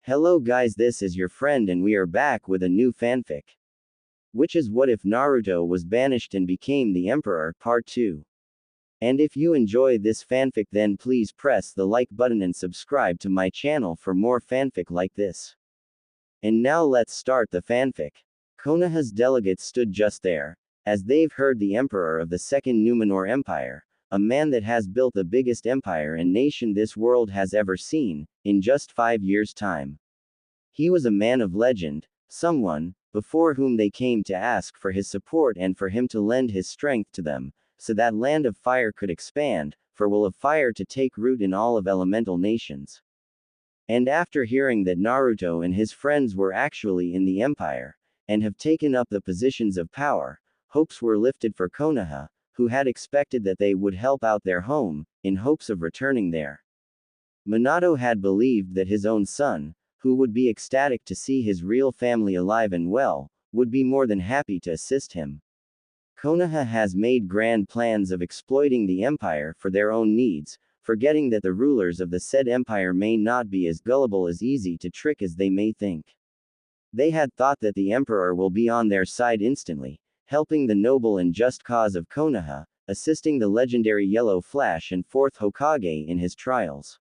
Hello guys, this is your friend and we are back with a new fanfic. Which is What If Naruto Was Banished and Became the Emperor, Part 2. And if you enjoy this fanfic then please press the like button and subscribe to my channel for more fanfic like this. And now let's start the fanfic. Konoha's delegates stood just there, as they've heard the Emperor of the Second Numenor Empire, a man that has built the biggest empire and nation this world has ever seen, in just 5 years' time. He was a man of legend, someone, before whom they came to ask for his support and for him to lend his strength to them, so that land of fire could expand, for will of fire to take root in all of elemental nations. And after hearing that Naruto and his friends were actually in the empire, and have taken up the positions of power, hopes were lifted for Konoha, who had expected that they would help out their home, in hopes of returning there. Minato had believed that his own son, who would be ecstatic to see his real family alive and well, would be more than happy to assist him. Konoha has made grand plans of exploiting the empire for their own needs, forgetting that the rulers of the said empire may not be as gullible as easy to trick as they may think. They had thought that the emperor will be on their side instantly, helping the noble and just cause of Konoha, assisting the legendary Yellow Flash and 4th Hokage in his trials.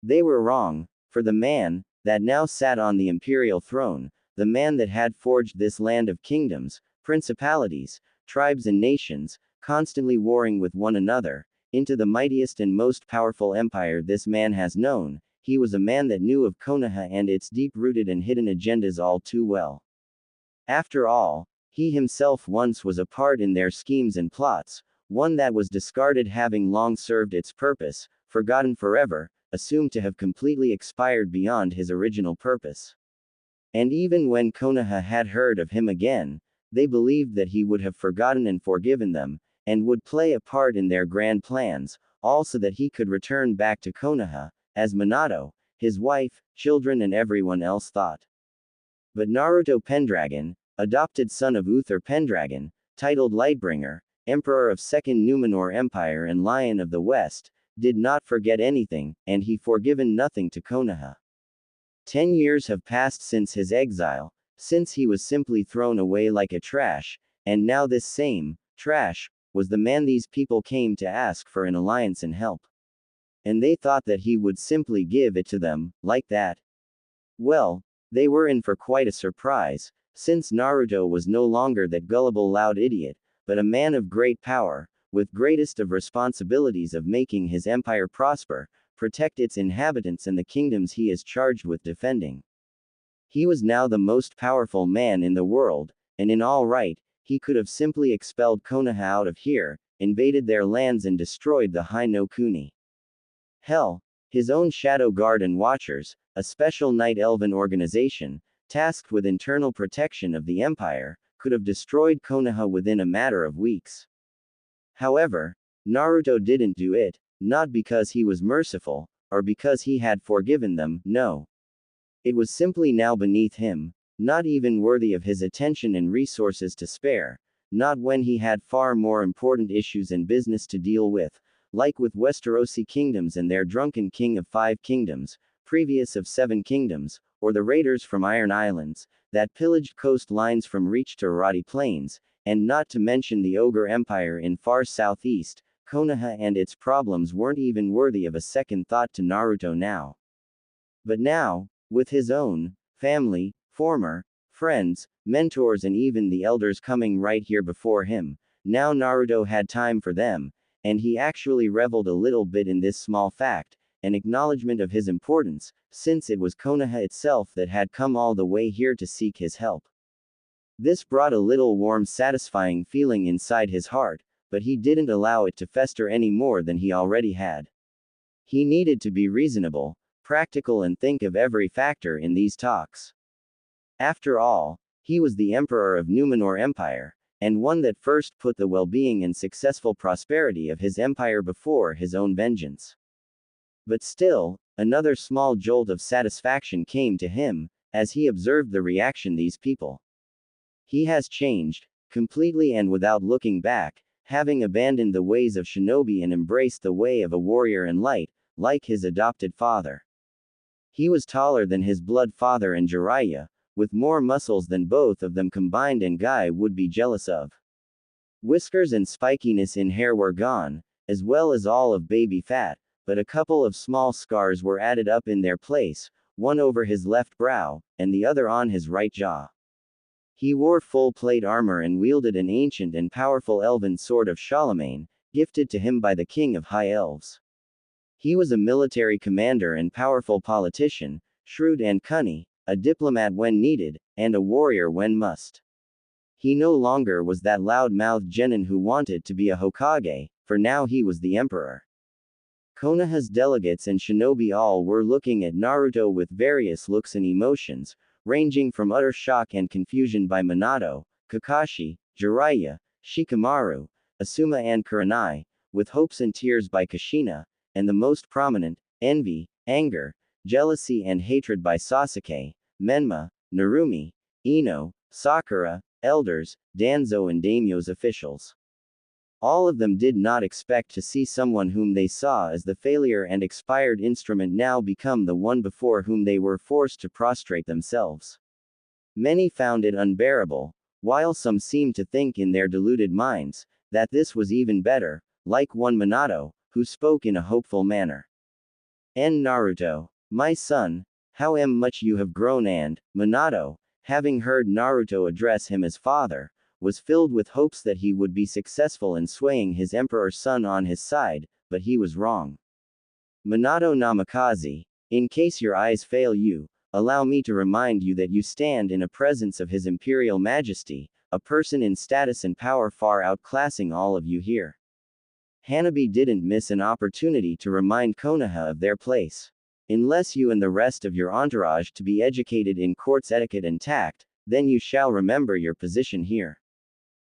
They were wrong, for the man that now sat on the imperial throne, the man that had forged this land of kingdoms, principalities, tribes and nations, constantly warring with one another, into the mightiest and most powerful empire this man has known, he was a man that knew of Konoha and its deep-rooted and hidden agendas all too well. After all, he himself once was a part in their schemes and plots, one that was discarded having long served its purpose, forgotten forever, assumed to have completely expired beyond his original purpose. And even when Konoha had heard of him again, they believed that he would have forgotten and forgiven them, and would play a part in their grand plans, also that he could return back to Konoha, as Minato, his wife, children and everyone else thought. But Naruto Pendragon, adopted son of Uther Pendragon, titled Lightbringer, Emperor of Second Numenor Empire and Lion of the West, did not forget anything, and he forgiven nothing to Konoha. 10 years have passed since his exile, since he was simply thrown away like a trash, and now this same trash was the man these people came to ask for an alliance and help. And they thought that he would simply give it to them, like that. Well, they were in for quite a surprise, since Naruto was no longer that gullible loud idiot, but a man of great power, with greatest of responsibilities of making his empire prosper, protect its inhabitants and the kingdoms he is charged with defending. He was now the most powerful man in the world, and in all right, he could have simply expelled Konoha out of here, invaded their lands and destroyed the Hai no Kuni. Hell, his own Shadow Guard and Watchers, a special night elven organization, tasked with internal protection of the empire, could have destroyed Konoha within a matter of weeks. However, Naruto didn't do it, not because he was merciful, or because he had forgiven them, no. It was simply now beneath him, not even worthy of his attention and resources to spare, not when he had far more important issues and business to deal with, like with Westerosi kingdoms and their drunken king of 5 kingdoms, previous of 7 kingdoms, or the raiders from Iron Islands, that pillaged coastlines from Reach to Arati Plains, and not to mention the Ogre Empire in far southeast. Konoha and its problems weren't even worthy of a second thought to Naruto now. But now, with his own family, former friends, mentors and even the elders coming right here before him, now Naruto had time for them, and he actually reveled a little bit in this small fact, an acknowledgement of his importance, since it was Konoha itself that had come all the way here to seek his help. This brought a little warm satisfying feeling inside his heart, but he didn't allow it to fester any more than he already had. He needed to be reasonable, practical and think of every factor in these talks. After all, he was the emperor of Numenor Empire, and one that first put the well-being and successful prosperity of his empire before his own vengeance. But still, another small jolt of satisfaction came to him, as he observed the reaction these people. He has changed, completely and without looking back, having abandoned the ways of shinobi and embraced the way of a warrior and light, like his adopted father. He was taller than his blood father and Jiraiya, with more muscles than both of them combined, and Guy would be jealous of. Whiskers and spikiness in hair were gone, as well as all of baby fat, but a couple of small scars were added up in their place, one over his left brow, and the other on his right jaw. He wore full plate armor and wielded an ancient and powerful elven sword of Charlemagne, gifted to him by the king of high elves. He was a military commander and powerful politician, shrewd and cunning, a diplomat when needed, and a warrior when must. He no longer was that loud-mouthed genin who wanted to be a Hokage, for now he was the emperor. Konoha's delegates and shinobi all were looking at Naruto with various looks and emotions, ranging from utter shock and confusion by Minato, Kakashi, Jiraiya, Shikamaru, Asuma and Kurenai, with hopes and tears by Kushina, and the most prominent, envy, anger, jealousy and hatred by Sasuke, Menma, Narumi, Ino, Sakura, elders, Danzo and daimyo's officials. All of them did not expect to see someone whom they saw as the failure and expired instrument now become the one before whom they were forced to prostrate themselves. Many found it unbearable, while some seemed to think in their deluded minds that this was even better, like one Minato, who spoke in a hopeful manner. Naruto, my son, how much you have grown, and Minato, having heard Naruto address him as father, was filled with hopes that he would be successful in swaying his emperor son on his side, but he was wrong. Minato Namikaze, in case your eyes fail you, allow me to remind you that you stand in a presence of His Imperial Majesty, a person in status and power far outclassing all of you here. Hanabi didn't miss an opportunity to remind Konoha of their place. Unless you and the rest of your entourage to be educated in court's etiquette and tact, then you shall remember your position here.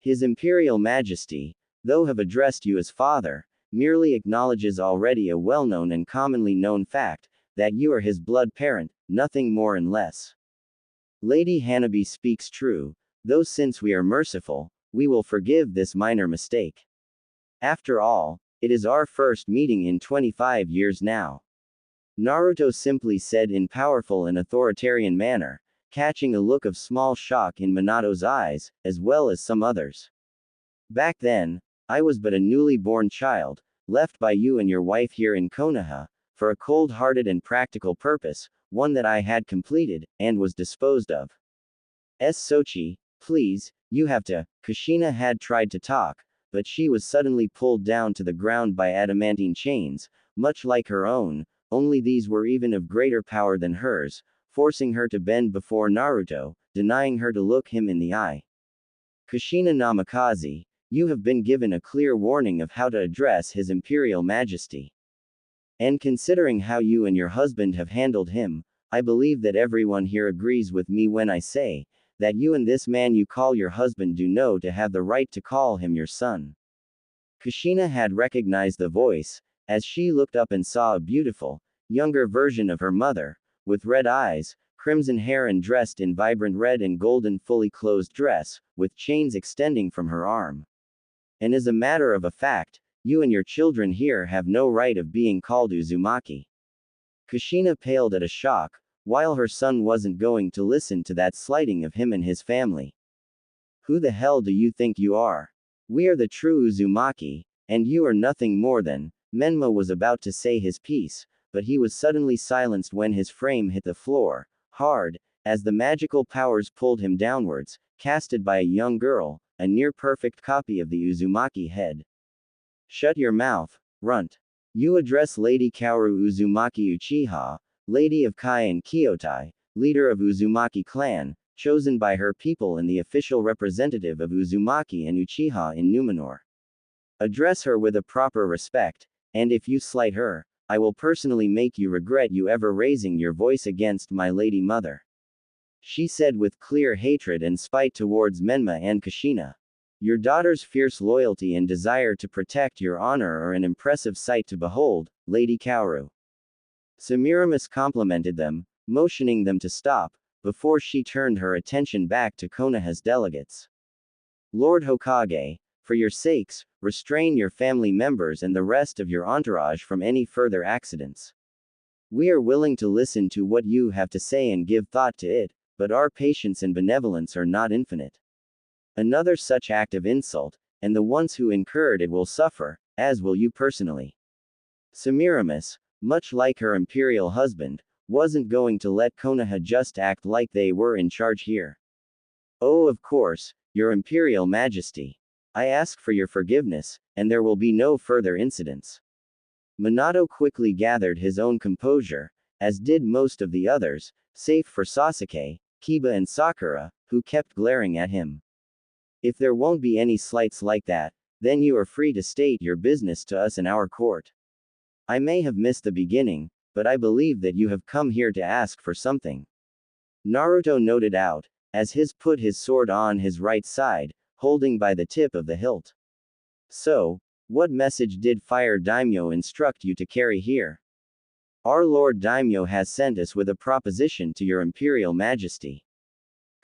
His Imperial Majesty, though have addressed you as father, merely acknowledges already a well-known and commonly known fact, that you are his blood parent, nothing more and less. Lady Hanabi speaks true, though since we are merciful, we will forgive this minor mistake. After all, it is our first meeting in 25 years now. Naruto simply said in powerful and authoritarian manner, catching a look of small shock in Minato's eyes, as well as some others. Back then, I was but a newly born child, left by you and your wife here in Konoha, for a cold-hearted and practical purpose, one that I had completed, and was disposed of. Sochi, please, you have to. Kushina had tried to talk, but she was suddenly pulled down to the ground by adamantine chains, much like her own, only these were even of greater power than hers, forcing her to bend before Naruto, denying her to look him in the eye. Kushina Namikaze, you have been given a clear warning of how to address His Imperial Majesty. And considering how you and your husband have handled him, I believe that everyone here agrees with me when I say, that you and this man you call your husband do know to have the right to call him your son. Kushina had recognized the voice, as she looked up and saw a beautiful, younger version of her mother, with red eyes, crimson hair and dressed in vibrant red and golden fully closed dress, with chains extending from her arm. And as a matter of a fact, you and your children here have no right of being called Uzumaki. Kushina paled at a shock, while her son wasn't going to listen to that slighting of him and his family. Who the hell do you think you are? We are the true Uzumaki, and you are nothing more than. Menma was about to say his piece, but he was suddenly silenced when his frame hit the floor, hard, as the magical powers pulled him downwards, casted by a young girl, a near-perfect copy of the Uzumaki head. Shut your mouth, runt. You address Lady Kaoru Uzumaki Uchiha, Lady of Kai and Kyotai, leader of Uzumaki clan, chosen by her people and the official representative of Uzumaki and Uchiha in Numenor. Address her with a proper respect, and if you slight her, I will personally make you regret you ever raising your voice against my lady mother. She said with clear hatred and spite towards Menma and Kushina. Your daughter's fierce loyalty and desire to protect your honor are an impressive sight to behold, Lady Kaoru. Semiramis complimented them, motioning them to stop, before she turned her attention back to Konoha's delegates. Lord Hokage, for your sakes, restrain your family members and the rest of your entourage from any further accidents. We are willing to listen to what you have to say and give thought to it, but our patience and benevolence are not infinite. Another such act of insult, and the ones who incurred it will suffer, as will you personally. Semiramis, much like her imperial husband, wasn't going to let Konoha just act like they were in charge here. Oh, of course, your imperial majesty. I ask for your forgiveness, and there will be no further incidents. Minato quickly gathered his own composure, as did most of the others, save for Sasuke, Kiba and Sakura, who kept glaring at him. If there won't be any slights like that, then you are free to state your business to us in our court. I may have missed the beginning, but I believe that you have come here to ask for something. Naruto noted out, as his put his sword on his right side, holding by the tip of the hilt. So, what message did Fire Daimyo instruct you to carry here? Our Lord Daimyo has sent us with a proposition to your Imperial Majesty.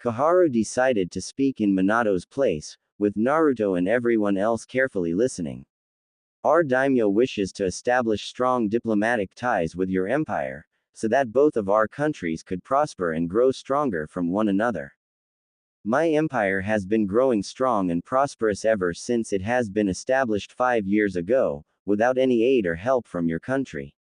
Koharu decided to speak in Minato's place, with Naruto and everyone else carefully listening. Our daimyo wishes to establish strong diplomatic ties with your empire, so that both of our countries could prosper and grow stronger from one another. My empire has been growing strong and prosperous ever since it has been established 5 years ago, without any aid or help from your country.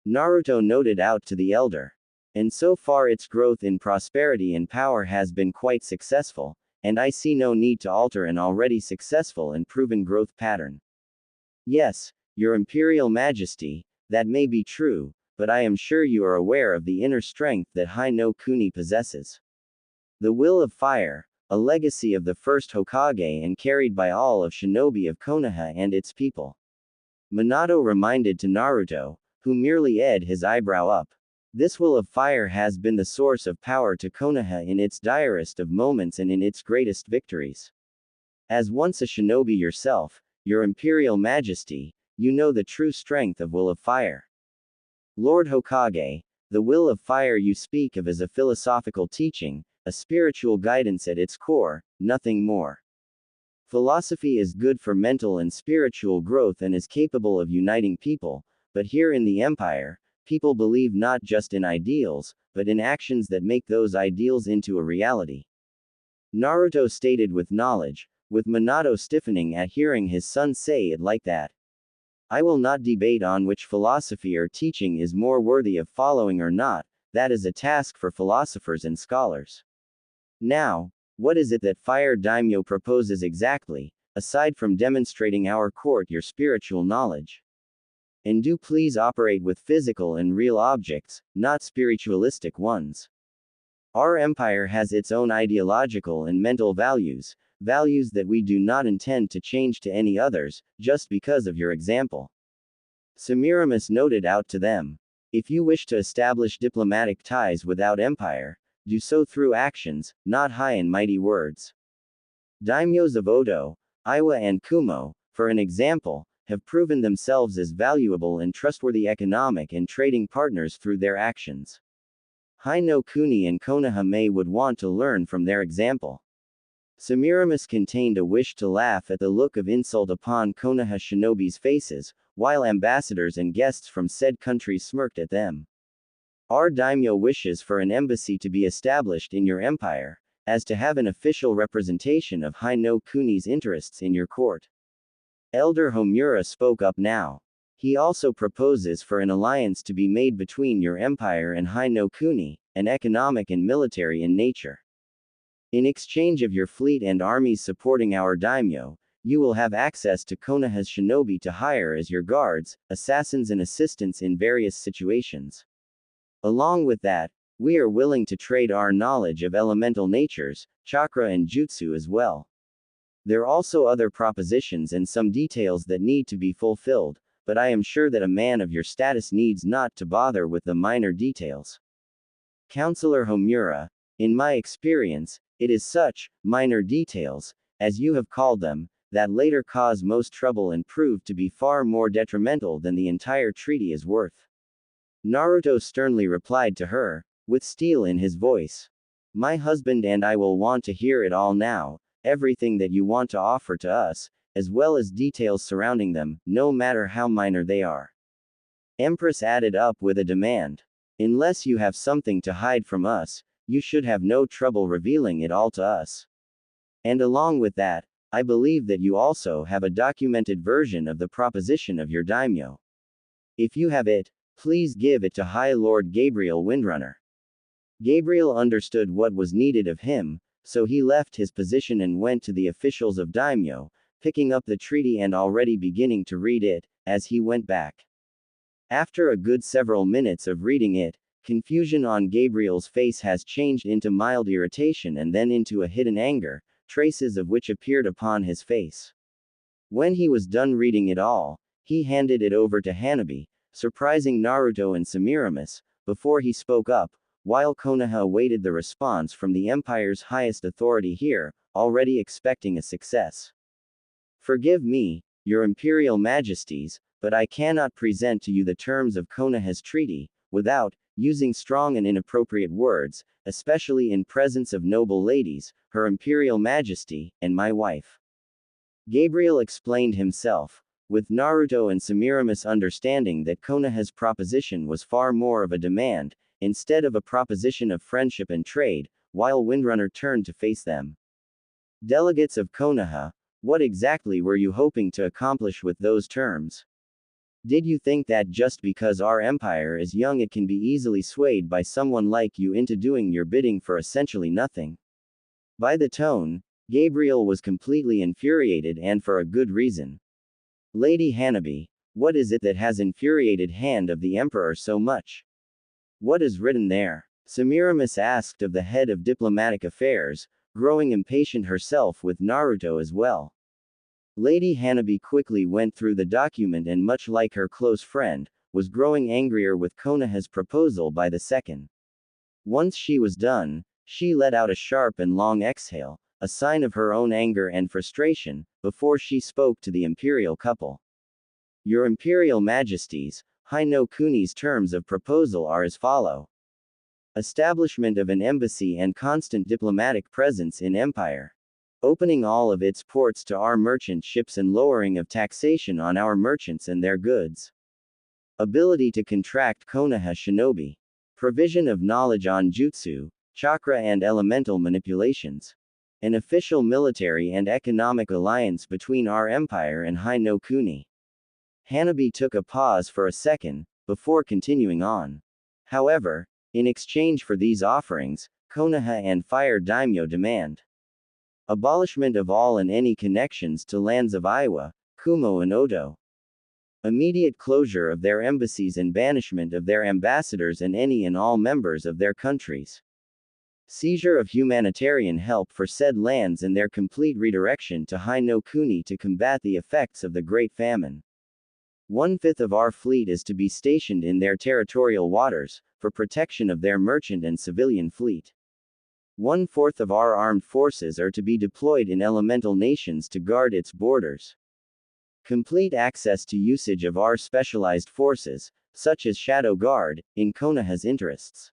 Naruto noted out to the elder. And so far its growth in prosperity and power has been quite successful, and I see no need to alter an already successful and proven growth pattern. Yes, your Imperial Majesty, that may be true, but I am sure you are aware of the inner strength that Hai no Kuni possesses. The will of fire, a legacy of the first Hokage and carried by all of shinobi of Konoha and its people. Minato reminded to Naruto, who merely ed his eyebrow up. This will of fire has been the source of power to Konoha in its direst of moments and in its greatest victories. As once a shinobi yourself, your Imperial Majesty, you know the true strength of will of fire. Lord Hokage, the will of fire you speak of is a philosophical teaching, a spiritual guidance at its core, nothing more. Philosophy is good for mental and spiritual growth and is capable of uniting people, but here in the Empire, people believe not just in ideals, but in actions that make those ideals into a reality. Naruto stated with knowledge, with Minato stiffening at hearing his son say it like that. I will not debate on which philosophy or teaching is more worthy of following or not, that is a task for philosophers and scholars. Now, what is it that Fire Daimyo proposes exactly, aside from demonstrating our court your spiritual knowledge? And do please operate with physical and real objects, not spiritualistic ones. Our empire has its own ideological and mental values, values that we do not intend to change to any others, just because of your example. Semiramis noted out to them. If you wish to establish diplomatic ties without empire, do so through actions, not high and mighty words. Daimyos of Odo, Iwa and Kumo, for an example, have proven themselves as valuable and trustworthy economic and trading partners through their actions. Hai no Kuni and Konoha would want to learn from their example. Semiramis contained a wish to laugh at the look of insult upon Konoha shinobi's faces, while ambassadors and guests from said countries smirked at them. Our daimyo wishes for an embassy to be established in your empire, as to have an official representation of Hai no Kuni's interests in your court. Elder Homura spoke up now. He also proposes for an alliance to be made between your empire and Hai no Kuni, an economic and military in nature. In exchange of your fleet and armies supporting our daimyo, you will have access to Konoha's shinobi to hire as your guards, assassins and assistants in various situations. Along with that, we are willing to trade our knowledge of elemental natures, chakra and jutsu as well. There are also other propositions and some details that need to be fulfilled, but I am sure that a man of your status needs not to bother with the minor details. Counselor Homura, in my experience, it is such minor details, as you have called them, that later cause most trouble and prove to be far more detrimental than the entire treaty is worth. Naruto sternly replied to her, with steel in his voice. My husband and I will want to hear it all now, everything that you want to offer to us, as well as details surrounding them, no matter how minor they are. Empress added up with a demand. Unless you have something to hide from us, you should have no trouble revealing it all to us. And along with that, I believe that you also have a documented version of the proposition of your daimyo. If you have it, please give it to High Lord Gabriel Windrunner. Gabriel understood what was needed of him, so he left his position and went to the officials of daimyo, picking up the treaty and already beginning to read it, as he went back. After a good several minutes of reading it, confusion on Gabriel's face has changed into mild irritation and then into a hidden anger, traces of which appeared upon his face. When he was done reading it all, he handed it over to Hanabi, surprising Naruto and Semiramis, before he spoke up, while Konoha awaited the response from the Empire's highest authority here, already expecting a success. Forgive me, your Imperial Majesties, but I cannot present to you the terms of Konoha's treaty, without using strong and inappropriate words, especially in presence of noble ladies, Her Imperial Majesty, and my wife. Gabriel explained himself, with Naruto and Semiramis understanding that Konoha's proposition was far more of a demand, instead of a proposition of friendship and trade, while Windrunner turned to face them. Delegates of Konoha, what exactly were you hoping to accomplish with those terms? Did you think that just because our empire is young it can be easily swayed by someone like you into doing your bidding for essentially nothing? By the tone, Gabriel was completely infuriated and for a good reason. Lady Hanabi, what is it that has infuriated Hand of the Emperor so much? What is written there? Semiramis asked of the head of diplomatic affairs, growing impatient herself with Naruto as well. Lady Hanabi quickly went through the document and much like her close friend, was growing angrier with Konoha's proposal by the second. Once she was done, she let out a sharp and long exhale, a sign of her own anger and frustration, before she spoke to the imperial couple. Your Imperial Majesties, High no Kuni's terms of proposal are as follow. Establishment of an embassy and constant diplomatic presence in Empire. Opening all of its ports to our merchant ships and lowering of taxation on our merchants and their goods. Ability to contract Konoha shinobi. Provision of knowledge on jutsu, chakra and elemental manipulations. An official military and economic alliance between our empire and High no Kuni. Hanabi took a pause for a second, before continuing on. However, in exchange for these offerings, Konoha and Fire Daimyo demand abolishment of all and any connections to lands of Aiwa, Kumo and Oto. Immediate closure of their embassies and banishment of their ambassadors and any and all members of their countries. Seizure of humanitarian help for said lands and their complete redirection to High no Kuni to combat the effects of the Great Famine. 1/5 of our fleet is to be stationed in their territorial waters, for protection of their merchant and civilian fleet. 1/4 of our armed forces are to be deployed in elemental nations to guard its borders. Complete access to usage of our specialized forces, such as Shadow Guard, in Konoha's interests.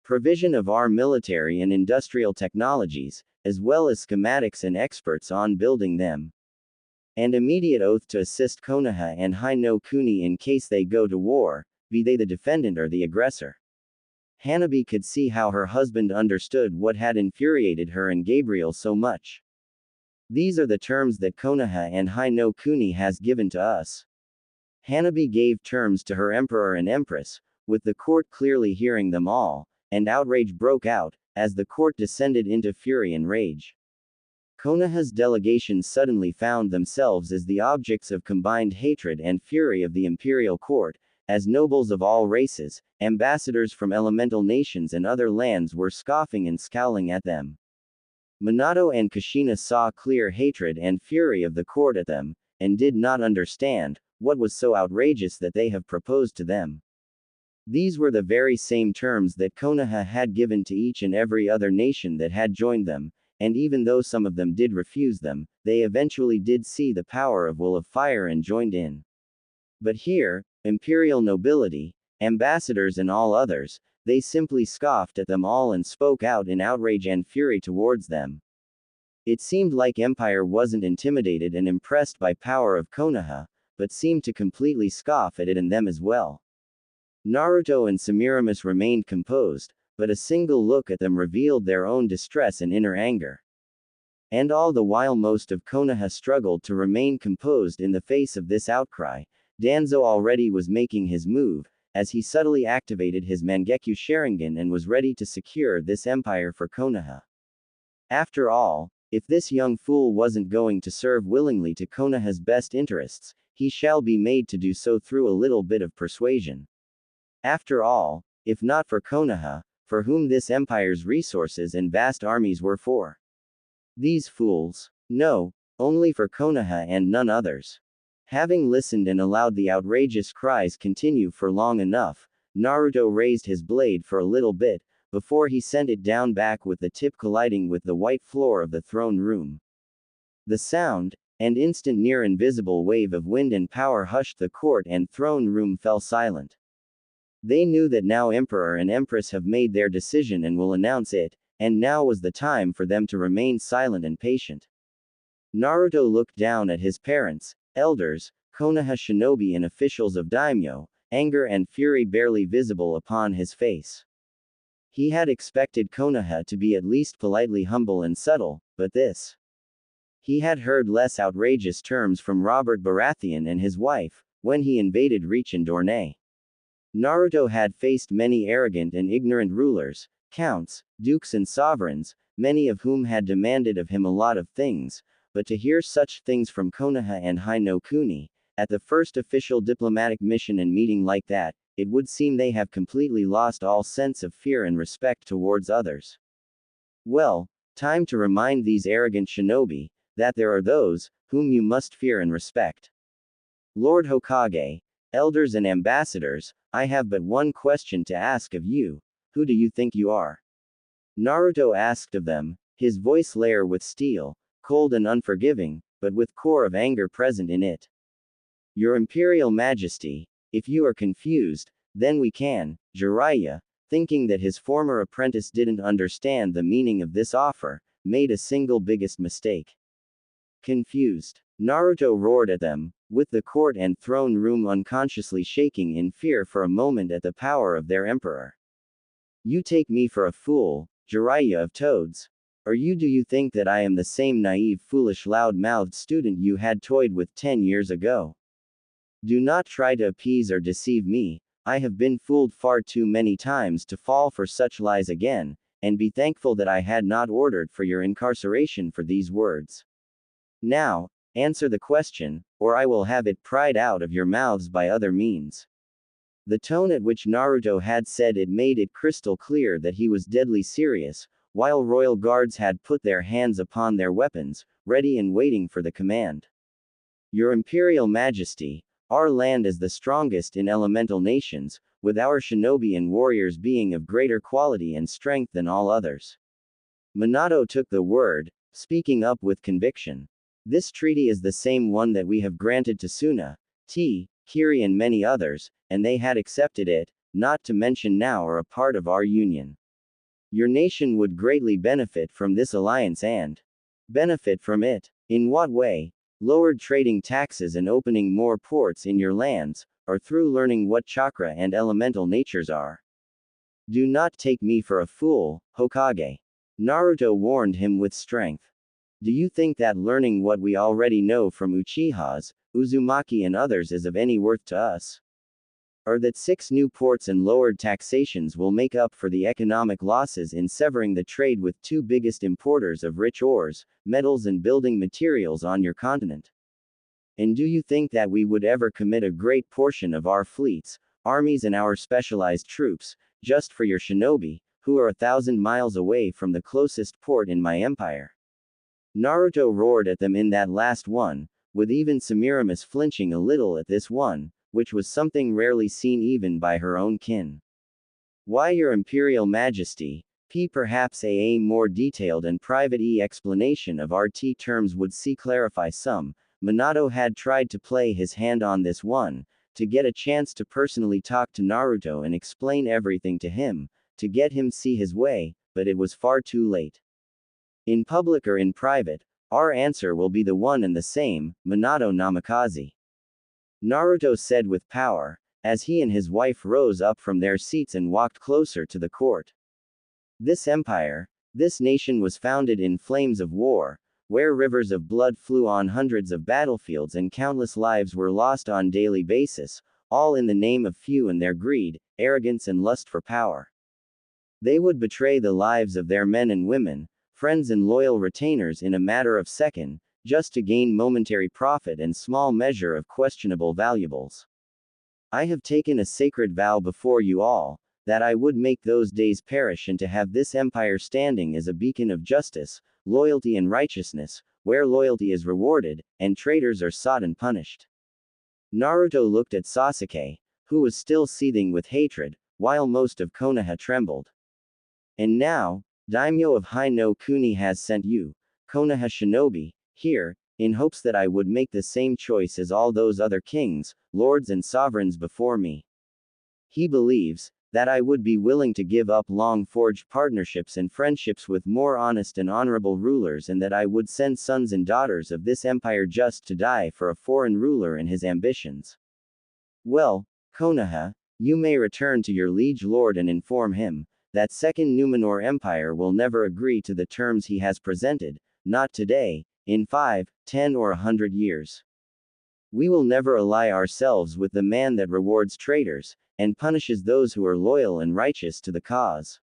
Provision of our military and industrial technologies, as well as schematics and experts on building them. And immediate oath to assist Konoha and High no Kuni in case they go to war, be they the defendant or the aggressor. Hanabi could see how her husband understood what had infuriated her and Gabriel so much. These are the terms that Konoha and High no Kuni has given to us. Hanabi gave terms to her emperor and empress, with the court clearly hearing them all, and outrage broke out, as the court descended into fury and rage. Konoha's delegation suddenly found themselves as the objects of combined hatred and fury of the imperial court, as nobles of all races, ambassadors from elemental nations and other lands were scoffing and scowling at them. Minato and Kushina saw clear hatred and fury of the court at them, and did not understand what was so outrageous that they have proposed to them. These were the very same terms that Konoha had given to each and every other nation that had joined them, and even though some of them did refuse them, they eventually did see the power of Will of Fire and joined in. But here, imperial nobility, ambassadors and all others, they simply scoffed at them all and spoke out in outrage and fury towards them. It seemed like Empire wasn't intimidated and impressed by power of Konoha, but seemed to completely scoff at it and them as well. Naruto and Semiramis remained composed, but a single look at them revealed their own distress and inner anger. And all the while most of Konoha struggled to remain composed in the face of this outcry. Danzo already was making his move, as he subtly activated his Mangekyo Sharingan and was ready to secure this empire for Konoha. After all, if this young fool wasn't going to serve willingly to Konoha's best interests, he shall be made to do so through a little bit of persuasion. After all, if not for Konoha, for whom this empire's resources and vast armies were for? These fools. No, only for Konoha and none others. Having listened and allowed the outrageous cries continue for long enough, Naruto raised his blade for a little bit, before he sent it down back with the tip colliding with the white floor of the throne room. The sound, and instant near invisible wave of wind and power hushed the court and throne room fell silent. They knew that now Emperor and Empress have made their decision and will announce it, and now was the time for them to remain silent and patient. Naruto looked down at his parents, elders, Konoha shinobi and officials of daimyo, anger and fury barely visible upon his face. He had expected Konoha to be at least politely humble and subtle, but this. He had heard less outrageous terms from Robert Baratheon and his wife, when he invaded Reach and Dorne. Naruto had faced many arrogant and ignorant rulers, counts, dukes and sovereigns, many of whom had demanded of him a lot of things, but to hear such things from Konoha and Hai no Kuni, at the first official diplomatic mission and meeting like that, it would seem they have completely lost all sense of fear and respect towards others. Well, time to remind these arrogant shinobi, that there are those, whom you must fear and respect. Lord Hokage, elders and ambassadors, I have but one question to ask of you. Who do you think you are? Naruto asked of them, his voice layer with steel, cold and unforgiving, but with core of anger present in it. Your Imperial Majesty, if you are confused, then we can. Jiraiya, thinking that his former apprentice didn't understand the meaning of this offer, made a single biggest mistake. Confused. Naruto roared at them, with the court and throne room unconsciously shaking in fear for a moment at the power of their emperor. You take me for a fool, Jiraiya of Toads? Or do you think that I am the same naive foolish loud-mouthed student you had toyed with 10 years ago? Do not try to appease or deceive me, I have been fooled far too many times to fall for such lies again, and be thankful that I had not ordered for your incarceration for these words. Now, answer the question, or I will have it pried out of your mouths by other means. The tone at which Naruto had said it made it crystal clear that he was deadly serious, while royal guards had put their hands upon their weapons, ready and waiting for the command. Your Imperial Majesty, our land is the strongest in elemental nations, with our shinobi and warriors being of greater quality and strength than all others. Minato took the word, speaking up with conviction. This treaty is the same one that we have granted to Suna, Kiri and many others, and they had accepted it, not to mention now are a part of our union. Your nation would greatly benefit from this alliance and benefit from it. In what way? Lowered trading taxes and opening more ports in your lands, or through learning what chakra and elemental natures are. Do not take me for a fool, Hokage. Naruto warned him with strength. Do you think that learning what we already know from Uchihas, Uzumaki and others is of any worth to us? Or that 6 new ports and lowered taxations will make up for the economic losses in severing the trade with 2 biggest importers of rich ores, metals and building materials on your continent? And do you think that we would ever commit a great portion of our fleets, armies and our specialized troops, just for your shinobi, who are 1,000 miles away from the closest port in my empire? Naruto roared at them in that last one, with even Semiramis flinching a little at this one, which was something rarely seen even by her own kin. Why, your Imperial Majesty, perhaps a more detailed and private explanation of RT terms would see clarify some. Minato had tried to play his hand on this one, to get a chance to personally talk to Naruto and explain everything to him, to get him see his way, but it was far too late. In public or in private, our answer will be the one and the same, Minato Namikaze. Naruto said with power, as he and his wife rose up from their seats and walked closer to the court. This empire, this nation was founded in flames of war, where rivers of blood flew on hundreds of battlefields and countless lives were lost on daily basis, all in the name of few and their greed, arrogance and lust for power. They would betray the lives of their men and women, friends and loyal retainers in a matter of seconds, just to gain momentary profit and small measure of questionable valuables. I have taken a sacred vow before you all, that I would make those days perish and to have this empire standing as a beacon of justice, loyalty and righteousness, where loyalty is rewarded, and traitors are sought and punished. Naruto looked at Sasuke, who was still seething with hatred, while most of Konoha trembled. And now, Daimyo of Hai no Kuni has sent you, Konoha shinobi, here, in hopes that I would make the same choice as all those other kings, lords and sovereigns before me. He believes that I would be willing to give up long-forged partnerships and friendships with more honest and honorable rulers, and that I would send sons and daughters of this empire just to die for a foreign ruler and his ambitions. Well, Konoha, you may return to your liege lord and inform him that Second Numenor Empire will never agree to the terms he has presented, not today, in 5, 10 or 100 years. We will never ally ourselves with the man that rewards traitors, and punishes those who are loyal and righteous to the cause.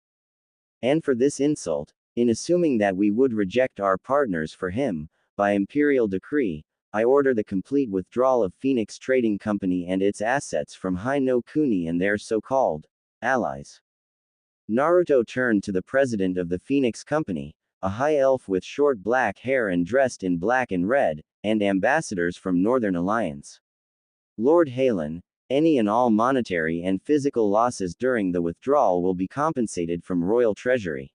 And for this insult, in assuming that we would reject our partners for him, by imperial decree, I order the complete withdrawal of Phoenix Trading Company and its assets from Hai no Kuni and their so-called allies. Naruto turned to the president of the Phoenix Company, a high elf with short black hair and dressed in black and red, and ambassadors from Northern Alliance. Lord Halen, any and all monetary and physical losses during the withdrawal will be compensated from Royal Treasury.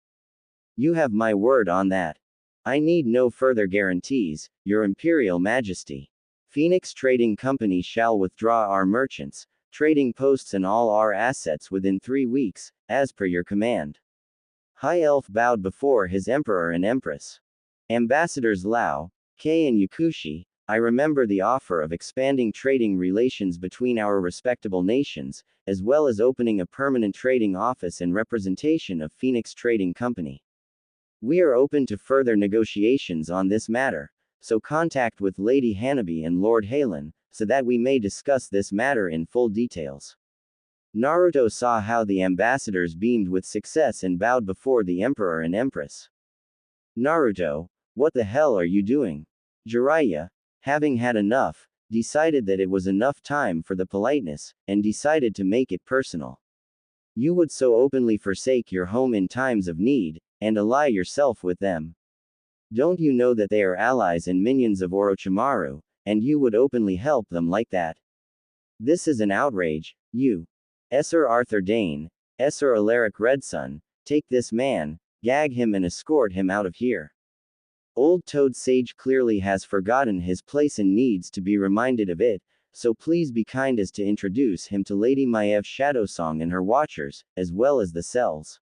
You have my word on that. I need no further guarantees, Your Imperial Majesty. Phoenix Trading Company shall withdraw our merchants, trading posts and all our assets within 3 weeks, as per your command. High Elf bowed before his Emperor and Empress. Ambassadors Lao, Kei and Yakushi, I remember the offer of expanding trading relations between our respectable nations, as well as opening a permanent trading office and representation of Phoenix Trading Company. We are open to further negotiations on this matter, so contact with Lady Hanabi and Lord Halen, so that we may discuss this matter in full details. Naruto saw how the ambassadors beamed with success and bowed before the Emperor and Empress. Naruto, what the hell are you doing? Jiraiya, having had enough, decided that it was enough time for the politeness, and decided to make it personal. You would so openly forsake your home in times of need, and ally yourself with them. Don't you know that they are allies and minions of Orochimaru, and you would openly help them like that? This is an outrage, you. Sir Arthur Dane, Sir Alaric Redsun, take this man, gag him and escort him out of here. Old Toad Sage clearly has forgotten his place and needs to be reminded of it, so please be kind as to introduce him to Lady Maiev Shadowsong and her watchers, as well as the cells.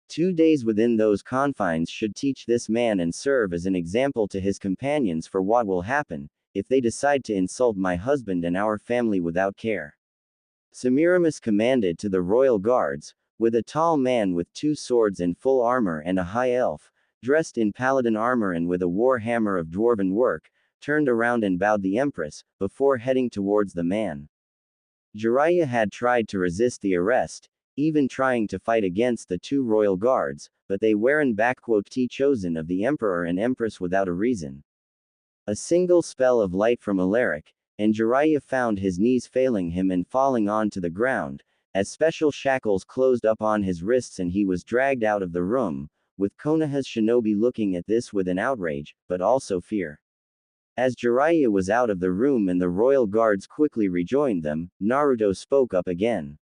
2 days within those confines should teach this man and serve as an example to his companions for what will happen, if they decide to insult my husband and our family without care. Semiramis commanded to the royal guards, with a tall man with 2 swords and full armor and a high elf, dressed in paladin armor and with a war hammer of dwarven work, turned around and bowed the Empress, before heading towards the man. Jiraiya had tried to resist the arrest, even trying to fight against the 2 royal guards, but they weren't chosen of the Emperor and Empress without a reason. A single spell of light from Alaric, and Jiraiya found his knees failing him and falling onto the ground, as special shackles closed up on his wrists and he was dragged out of the room, with Konoha's shinobi looking at this with an outrage, but also fear. As Jiraiya was out of the room and the royal guards quickly rejoined them, Naruto spoke up again.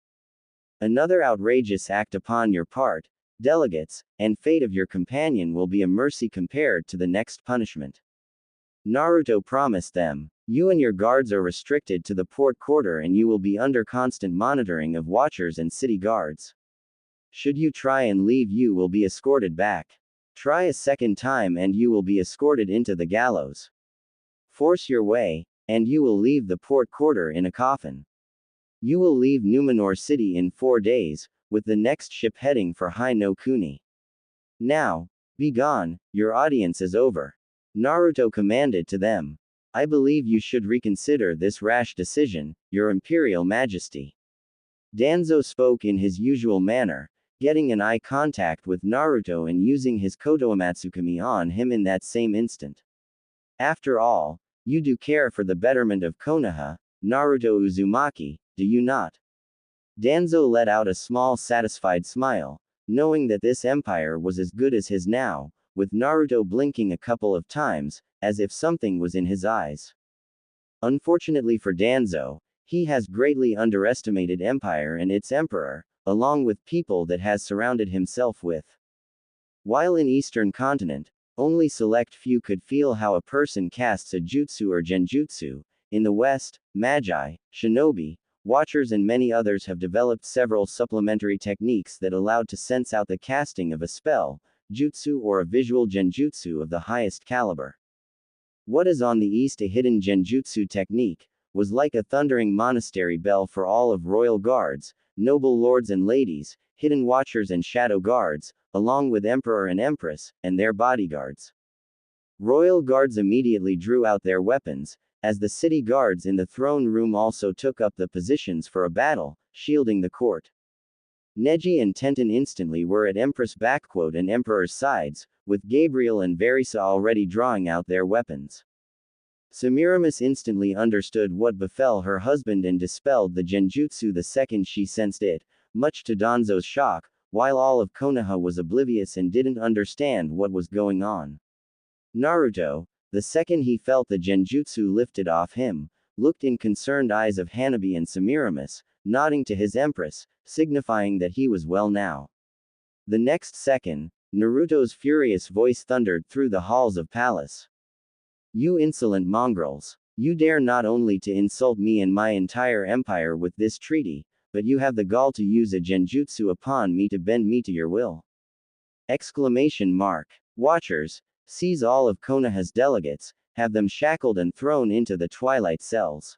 Another outrageous act upon your part, delegates, and fate of your companion will be a mercy compared to the next punishment. Naruto promised them, you and your guards are restricted to the port quarter and you will be under constant monitoring of watchers and city guards. Should you try and leave, you will be escorted back. Try a second time and you will be escorted into the gallows. Force your way, and you will leave the port quarter in a coffin. You will leave Numenor City in 4 days, with the next ship heading for Hai no Kuni. Now, be gone, your audience is over. Naruto commanded to them. I believe you should reconsider this rash decision, your Imperial Majesty. Danzo spoke in his usual manner, getting an eye contact with Naruto and using his Kotoamatsukami on him in that same instant. After all, you do care for the betterment of Konoha, Naruto Uzumaki, do you not? Danzo let out a small satisfied smile, knowing that this empire was as good as his now, with Naruto blinking a couple of times, as if something was in his eyes. Unfortunately for Danzo, he has greatly underestimated empire and its emperor, along with people that has surrounded himself with. While in Eastern continent, only select few could feel how a person casts a jutsu or genjutsu. In the West, magi, shinobi, watchers and many others have developed several supplementary techniques that allowed to sense out the casting of a spell, jutsu or a visual genjutsu of the highest caliber. What is on the East a hidden genjutsu technique, was like a thundering monastery bell for all of royal guards, noble lords and ladies, hidden watchers and shadow guards, along with emperor and empress, and their bodyguards. Royal guards immediately drew out their weapons, as the city guards in the throne room also took up the positions for a battle, shielding the court. Neji and Tenten instantly were at Empress and Emperor's sides, with Gabriel and Verisa already drawing out their weapons. Semiramis instantly understood what befell her husband and dispelled the genjutsu the second she sensed it, much to Danzo's shock, while all of Konoha was oblivious and didn't understand what was going on. Naruto, the second he felt the genjutsu lifted off him, looked in concerned eyes of Hanabi and Semiramis, nodding to his empress, signifying that he was well now. The next second, Naruto's furious voice thundered through the halls of palace. You insolent mongrels! You dare not only to insult me and my entire empire with this treaty, but you have the gall to use a genjutsu upon me to bend me to your will! Exclamation mark. Watchers, seize all of Konoha's delegates, have them shackled and thrown into the twilight cells.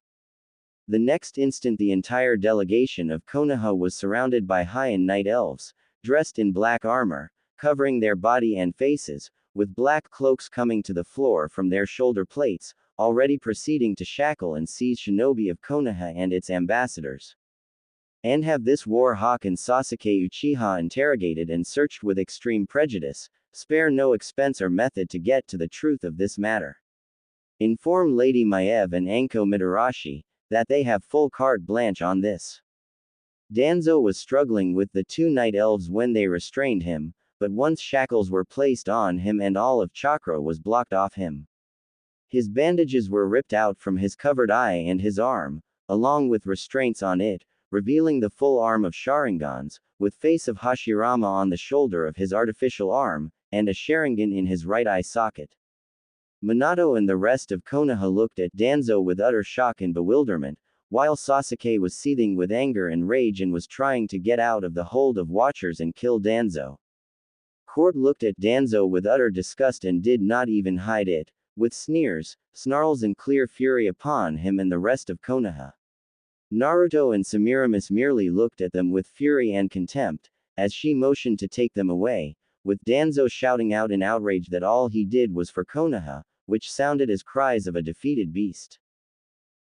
The next instant the entire delegation of Konoha was surrounded by Heian night elves, dressed in black armor, covering their body and faces, with black cloaks coming to the floor from their shoulder plates, already proceeding to shackle and seize shinobi of Konoha and its ambassadors. And have this war hawk and Sasuke Uchiha interrogated and searched with extreme prejudice, spare no expense or method to get to the truth of this matter. Inform Lady Maev and Anko Mitarashi, that they have full carte blanche on this. Danzo was struggling with the two night elves when they restrained him, but once shackles were placed on him and all of chakra was blocked off him. His bandages were ripped out from his covered eye and his arm, along with restraints on it, revealing the full arm of Sharingans, with face of Hashirama on the shoulder of his artificial arm, and a Sharingan in his right eye socket. Minato and the rest of Konoha looked at Danzo with utter shock and bewilderment, while Sasuke was seething with anger and rage and was trying to get out of the hold of watchers and kill Danzo. Court looked at Danzo with utter disgust and did not even hide it, with sneers, snarls and clear fury upon him and the rest of Konoha. Naruto and Semiramis merely looked at them with fury and contempt, as she motioned to take them away, with Danzo shouting out in outrage that all he did was for Konoha, which sounded as cries of a defeated beast.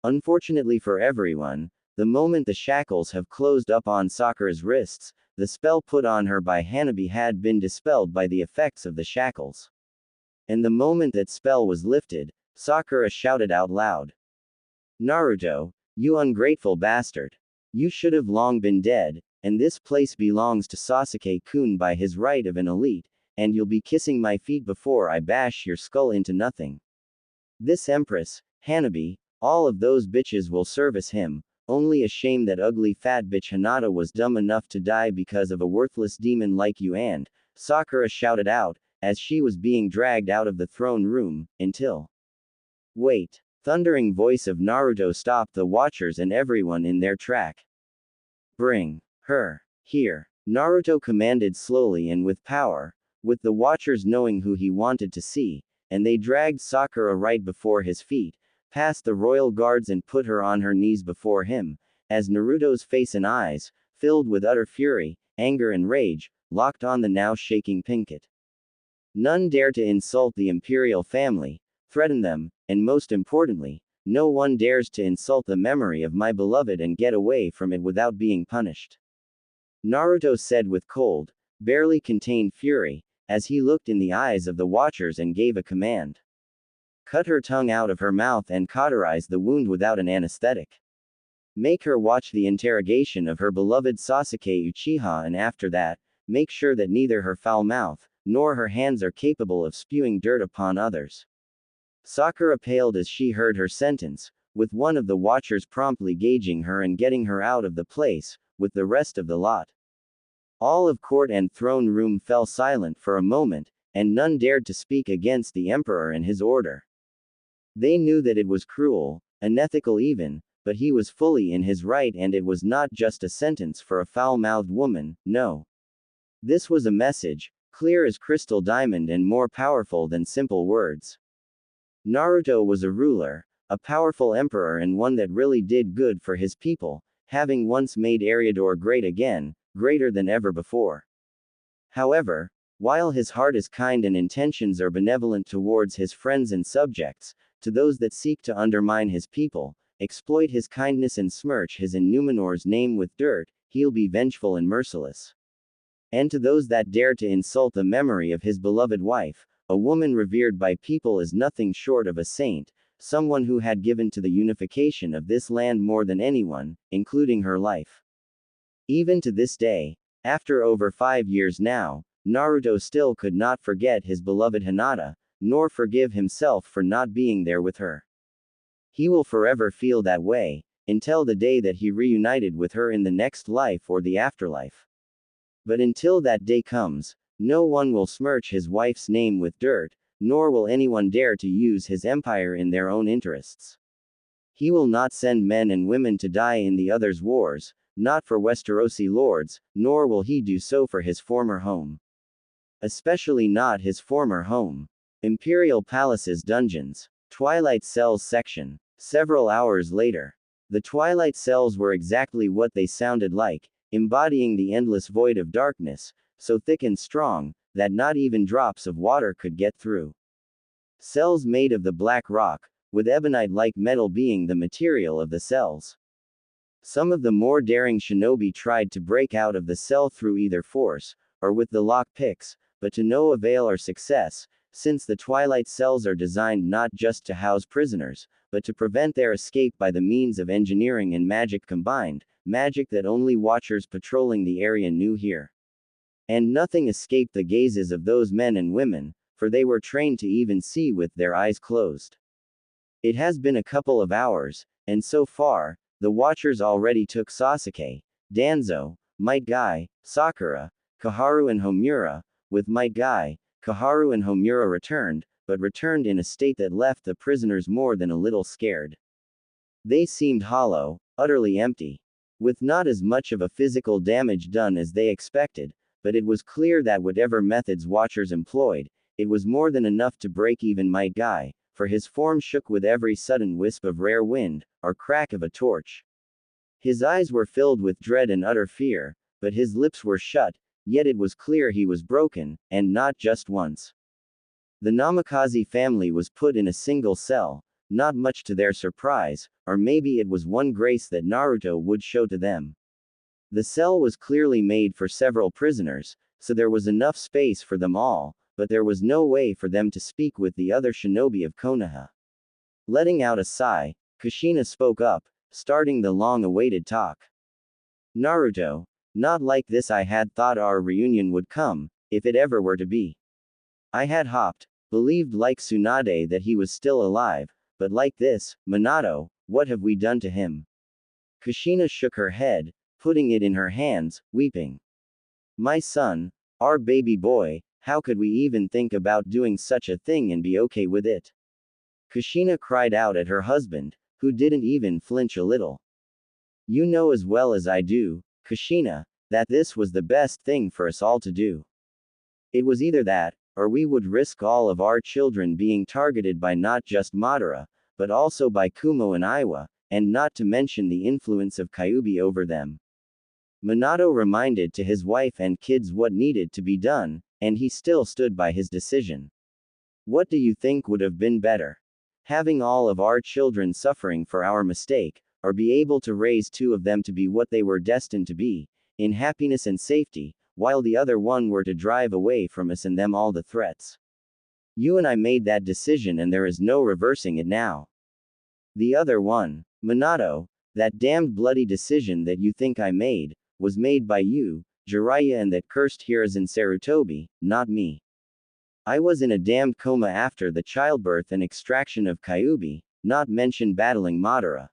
Unfortunately for everyone, the moment the shackles have closed up on Sakura's wrists, the spell put on her by Hanabi had been dispelled by the effects of the shackles. And the moment that spell was lifted, Sakura shouted out loud. Naruto, you ungrateful bastard! You should have long been dead, and this place belongs to Sasuke-kun by his right of an elite, and you'll be kissing my feet before I bash your skull into nothing. This Empress, Hanabi, all of those bitches will service him. Only a shame that ugly fat bitch Hinata was dumb enough to die because of a worthless demon like you, and Sakura shouted out, as she was being dragged out of the throne room, until. Wait! Thundering voice of Naruto stopped the watchers and everyone in their track. Bring her here, Naruto commanded slowly and with power, with the watchers knowing who he wanted to see, and they dragged Sakura right before his feet, past the royal guards and put her on her knees before him, as Naruto's face and eyes, filled with utter fury, anger and rage, locked on the now shaking Pinkett. None dare to insult the imperial family, threaten them, and most importantly, no one dares to insult the memory of my beloved and get away from it without being punished. Naruto said with cold, barely contained fury, as he looked in the eyes of the watchers and gave a command. Cut her tongue out of her mouth and cauterize the wound without an anesthetic. Make her watch the interrogation of her beloved Sasuke Uchiha, and after that, make sure that neither her foul mouth, nor her hands are capable of spewing dirt upon others. Sakura paled as she heard her sentence, with one of the watchers promptly gauging her and getting her out of the place, with the rest of the lot. All of court and throne room fell silent for a moment, and none dared to speak against the emperor and his order. They knew that it was cruel, unethical even, but he was fully in his right, and it was not just a sentence for a foul-mouthed woman, no. This was a message, clear as crystal diamond and more powerful than simple words. Naruto was a ruler, a powerful emperor, and one that really did good for his people, having once made Eriador great again, greater than ever before. However, while his heart is kind and intentions are benevolent towards his friends and subjects, to those that seek to undermine his people, exploit his kindness and smirch his and Numenor's name with dirt, he'll be vengeful and merciless. And to those that dare to insult the memory of his beloved wife, a woman revered by people as nothing short of a saint, someone who had given to the unification of this land more than anyone, including her life. Even to this day, after over 5 years now, Naruto still could not forget his beloved Hinata, nor forgive himself for not being there with her. He will forever feel that way, until the day that he reunited with her in the next life or the afterlife. But until that day comes, no one will smirch his wife's name with dirt, nor will anyone dare to use his empire in their own interests. He will not send men and women to die in the others' wars, not for Westerosi lords, nor will he do so for his former home. Especially not his former home. Imperial Palace's dungeons. Twilight Cells section. Several hours later. The Twilight Cells were exactly what they sounded like, embodying the endless void of darkness, so thick and strong, that not even drops of water could get through. Cells made of the black rock, with ebonite-like metal being the material of the cells. Some of the more daring shinobi tried to break out of the cell through either force, or with the lock picks, but to no avail or success, since the Twilight Cells are designed not just to house prisoners, but to prevent their escape by the means of engineering and magic combined, magic that only watchers patrolling the area knew here. And nothing escaped the gazes of those men and women, for they were trained to even see with their eyes closed. It has been a couple of hours, and so far, the watchers already took Sasuke, Danzo, Might Guy, Sakura, Koharu and Homura. With Might Guy, Koharu and Homura returned, but returned in a state that left the prisoners more than a little scared. They seemed hollow, utterly empty. With not as much of a physical damage done as they expected, but it was clear that whatever methods watchers employed, it was more than enough to break even Might Guy, for his form shook with every sudden wisp of rare wind, or crack of a torch. His eyes were filled with dread and utter fear, but his lips were shut, yet it was clear he was broken, and not just once. The Namikaze family was put in a single cell, not much to their surprise, or maybe it was one grace that Naruto would show to them. The cell was clearly made for several prisoners, so there was enough space for them all, but there was no way for them to speak with the other shinobi of Konoha. Letting out a sigh, Kushina spoke up, starting the long-awaited talk. Naruto, not like this. I had thought our reunion would come, if it ever were to be. I had hoped, believed like Tsunade that he was still alive, but like this, Minato, what have we done to him? Kushina shook her head, putting it in her hands, weeping. My son, our baby boy, how could we even think about doing such a thing and be okay with it? Kushina cried out at her husband, who didn't even flinch a little. You know as well as I do, Kushina, that this was the best thing for us all to do. It was either that, or we would risk all of our children being targeted by not just Madara, but also by Kumo and Iwa, and not to mention the influence of Kyuubi over them. Minato reminded to his wife and kids what needed to be done, and he still stood by his decision. What do you think would have been better? Having all of our children suffering for our mistake, or be able to raise two of them to be what they were destined to be, in happiness and safety, while the other one were to drive away from us and them all the threats. You and I made that decision and there is no reversing it now. The other one, Minato, that damned bloody decision that you think I made, was made by you, Jiraiya, and that cursed Hiruzen Sarutobi, not me. I was in a damned coma after the childbirth and extraction of Kyuubi, not mention battling Madara.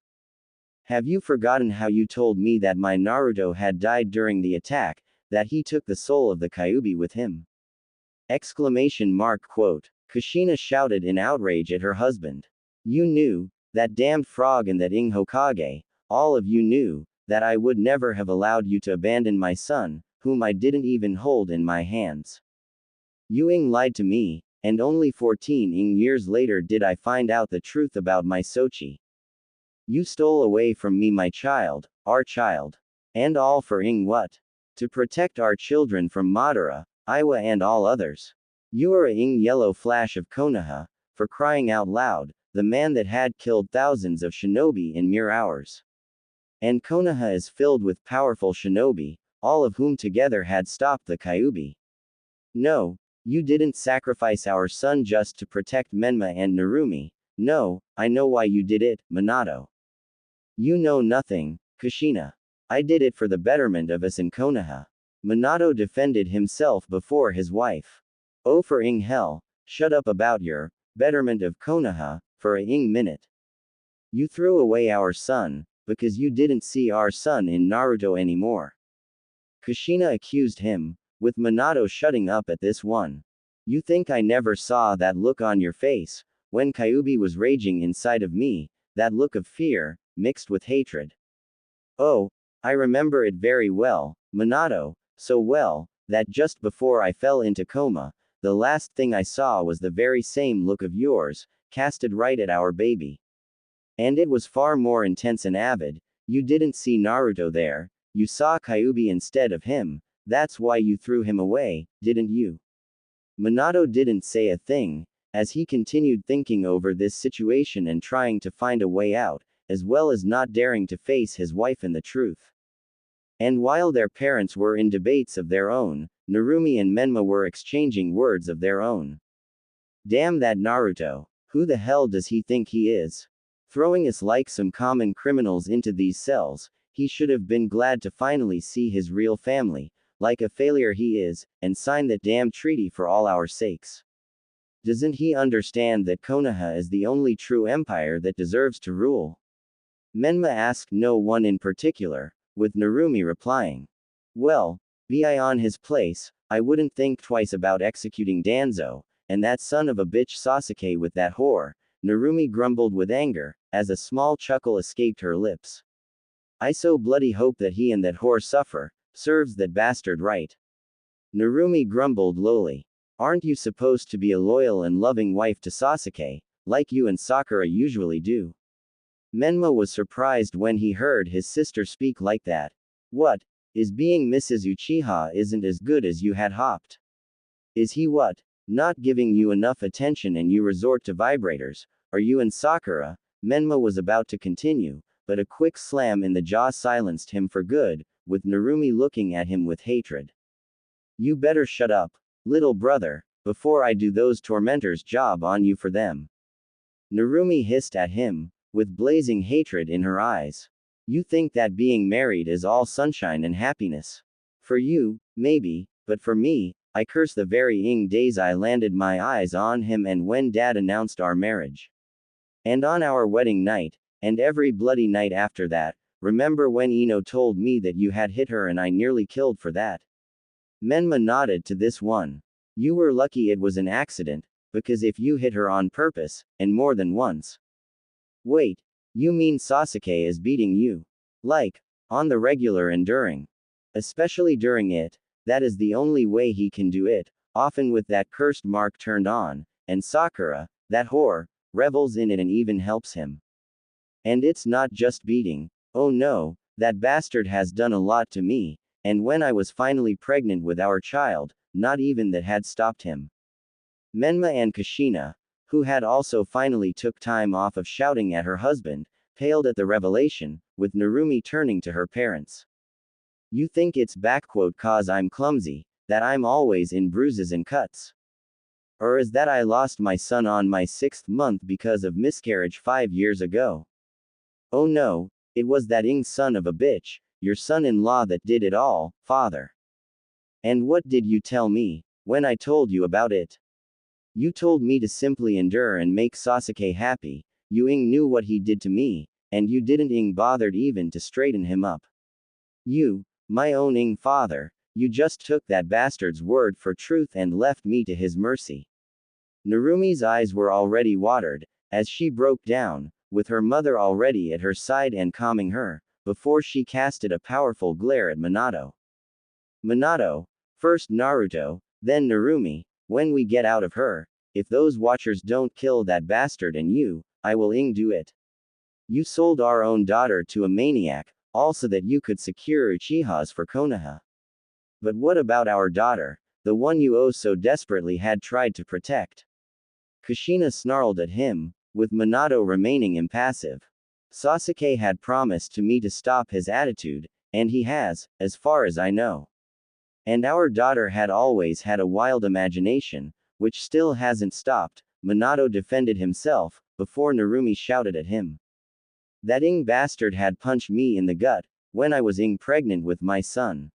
Have you forgotten how you told me that my Naruto had died during the attack, that he took the soul of the Kyuubi with him? Exclamation mark quote. Kushina shouted in outrage at her husband. You knew, that damned frog and that Ing Hokage, all of you knew, that I would never have allowed you to abandon my son, whom I didn't even hold in my hands. You Ing lied to me, and only 14 Ing years later did I find out the truth about my Sochi. You stole away from me my child, our child. And all for Ing what? To protect our children from Madara, Iwa and all others. You are a Ing yellow flash of Konoha, for crying out loud, the man that had killed thousands of shinobi in mere hours. And Konoha is filled with powerful shinobi, all of whom together had stopped the Kyuubi. No, you didn't sacrifice our son just to protect Menma and Narumi. No, I know why you did it, Minato. You know nothing, Kushina. I did it for the betterment of us in Konoha. Minato defended himself before his wife. Oh, for Ing hell, shut up about your betterment of Konoha, for a Ing minute. You threw away our son, because you didn't see our son in Naruto anymore. Kushina accused him, with Minato shutting up at this one. You think I never saw that look on your face, when Kyuubi was raging inside of me, that look of fear, mixed with hatred. Oh, I remember it very well, Minato, so well, that just before I fell into coma, the last thing I saw was the very same look of yours, casted right at our baby. And it was far more intense and avid. You didn't see Naruto there, you saw Kyuubi instead of him, that's why you threw him away, didn't you? Minato didn't say a thing, as he continued thinking over this situation and trying to find a way out, as well as not daring to face his wife and the truth. And while their parents were in debates of their own, Narumi and Menma were exchanging words of their own. Damn that Naruto, who the hell does he think he is? Throwing us like some common criminals into these cells, he should have been glad to finally see his real family, like a failure he is, and sign that damn treaty for all our sakes. Doesn't he understand that Konoha is the only true empire that deserves to rule? Menma asked no one in particular, with Narumi replying. Well, be I on his place, I wouldn't think twice about executing Danzo, and that son of a bitch Sasuke with that whore, Narumi grumbled with anger, as a small chuckle escaped her lips. I so bloody hope that he and that whore suffer, serves that bastard right. Narumi grumbled lowly. Aren't you supposed to be a loyal and loving wife to Sasuke, like you and Sakura usually do? Menma was surprised when he heard his sister speak like that. What? Is being Mrs. Uchiha isn't as good as you had hoped? Is he what? Not giving you enough attention and you resort to vibrators, are you and Sakura? Menma was about to continue, but a quick slam in the jaw silenced him for good, with Narumi looking at him with hatred. You better shut up, little brother, before I do those tormentors' job on you for them. Narumi hissed at him, with blazing hatred in her eyes. You think that being married is all sunshine and happiness. For you, maybe, but for me, I curse the very Ing days I landed my eyes on him and when Dad announced our marriage. And on our wedding night, and every bloody night after that, remember when Ino told me that you had hit her and I nearly killed for that? Menma nodded to this one. You were lucky it was an accident, because if you hit her on purpose, and more than once. Wait, you mean Sasuke is beating you? Like, on the regular and during? Especially during it, that is the only way he can do it, often with that cursed mark turned on, and Sakura, that whore, revels in it and even helps him. And it's not just beating. Oh no, that bastard has done a lot to me, and when I was finally pregnant with our child, not even that had stopped him. Menma and Kushina, who had also finally took time off of shouting at her husband, paled at the revelation, with Narumi turning to her parents. You think it's cause I'm clumsy, that I'm always in bruises and cuts? Or is that I lost my son on my 6th month because of miscarriage 5 years ago? Oh no, it was that son of a bitch, your son-in-law that did it all, father. And what did you tell me, when I told you about it? You told me to simply endure and make Sasuke happy. You knew what he did to me, and you didn't bothered even to straighten him up. You, my own father, you just took that bastard's word for truth and left me to his mercy. Narumi's eyes were already watered, as she broke down, with her mother already at her side and calming her, before she casted a powerful glare at Minato. Minato, first Naruto, then Narumi, when we get out of her, if those watchers don't kill that bastard and you, I will do it. You sold our own daughter to a maniac, also that you could secure Uchihas for Konoha. But what about our daughter, the one you so desperately had tried to protect? Kushina snarled at him, with Minato remaining impassive. Sasuke had promised to me to stop his attitude, and he has, as far as I know. And our daughter had always had a wild imagination, which still hasn't stopped, Minato defended himself, before Narumi shouted at him. That bastard had punched me in the gut, when I was pregnant with my son.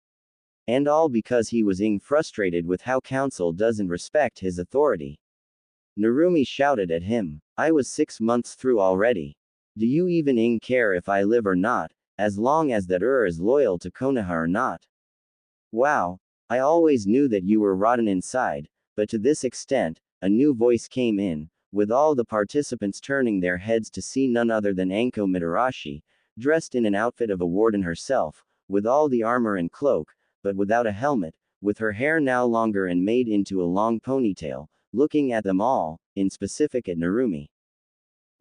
And all because he was frustrated with how council doesn't respect his authority. Narumi shouted at him. I was 6 months through already. Do you even care if I live or not, as long as that is loyal to Konoha or not? Wow, I always knew that you were rotten inside, but to this extent, a new voice came in, with all the participants turning their heads to see none other than Anko Mitarashi, dressed in an outfit of a warden herself, with all the armor and cloak, but without a helmet, with her hair now longer and made into a long ponytail, looking at them all, in specific at Narumi.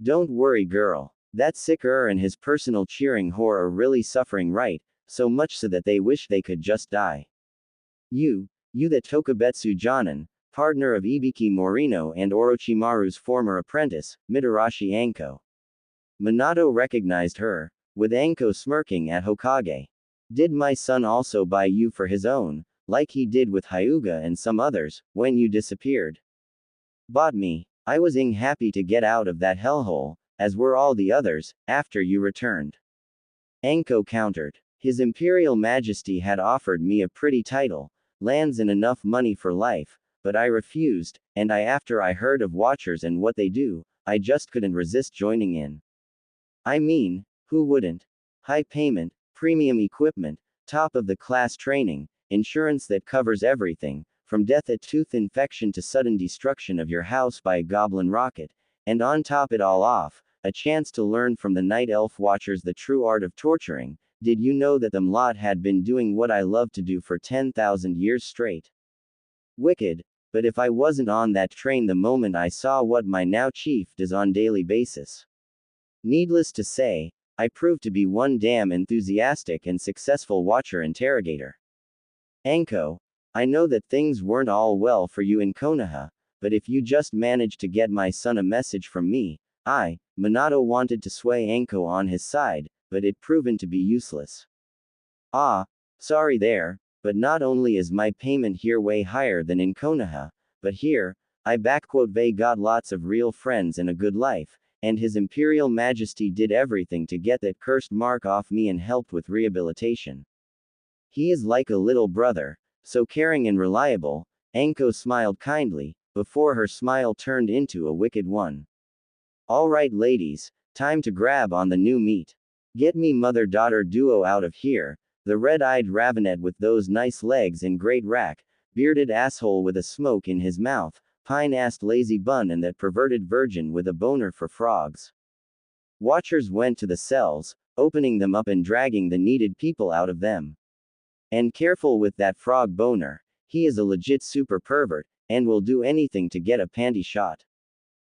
Don't worry girl, that sicker and his personal cheering whore are really suffering right, so much so that they wish they could just die. You that Tokubetsu Jonin, partner of Ibiki Morino and Orochimaru's former apprentice, Mitarashi Anko. Minato recognized her, with Anko smirking at Hokage. Did my son also buy you for his own, like he did with Hyuga and some others, when you disappeared? Bought me. I was happy to get out of that hellhole, as were all the others, after you returned. Anko countered. His Imperial Majesty had offered me a pretty title, lands and enough money for life, but I refused, and after I heard of Watchers and what they do, I just couldn't resist joining in. I mean, who wouldn't? High payment, premium equipment, top of the class training, insurance that covers everything, from death at tooth infection to sudden destruction of your house by a goblin rocket, and on top it all off, a chance to learn from the Night Elf Watchers the true art of torturing. Did you know that them lot had been doing what I love to do for 10,000 years straight? Wicked, but if I wasn't on that train the moment I saw what my now chief does on daily basis. Needless to say, I proved to be one damn enthusiastic and successful watcher interrogator. Anko, I know that things weren't all well for you in Konoha, but if you just managed to get my son a message from me, Minato wanted to sway Anko on his side, but it proven to be useless. Sorry there, but not only is my payment here way higher than in Konoha, but here, they got lots of real friends and a good life, and His Imperial Majesty did everything to get that cursed mark off me and helped with rehabilitation. He is like a little brother, so caring and reliable. Anko smiled kindly, before her smile turned into a wicked one. Alright ladies, time to grab on the new meat. Get me mother-daughter duo out of here, the red-eyed ravenet with those nice legs and great rack, bearded asshole with a smoke in his mouth, pine-assed lazy bun and that perverted virgin with a boner for frogs. Watchers went to the cells, opening them up and dragging the needed people out of them. And careful with that frog boner, he is a legit super pervert, and will do anything to get a panty shot.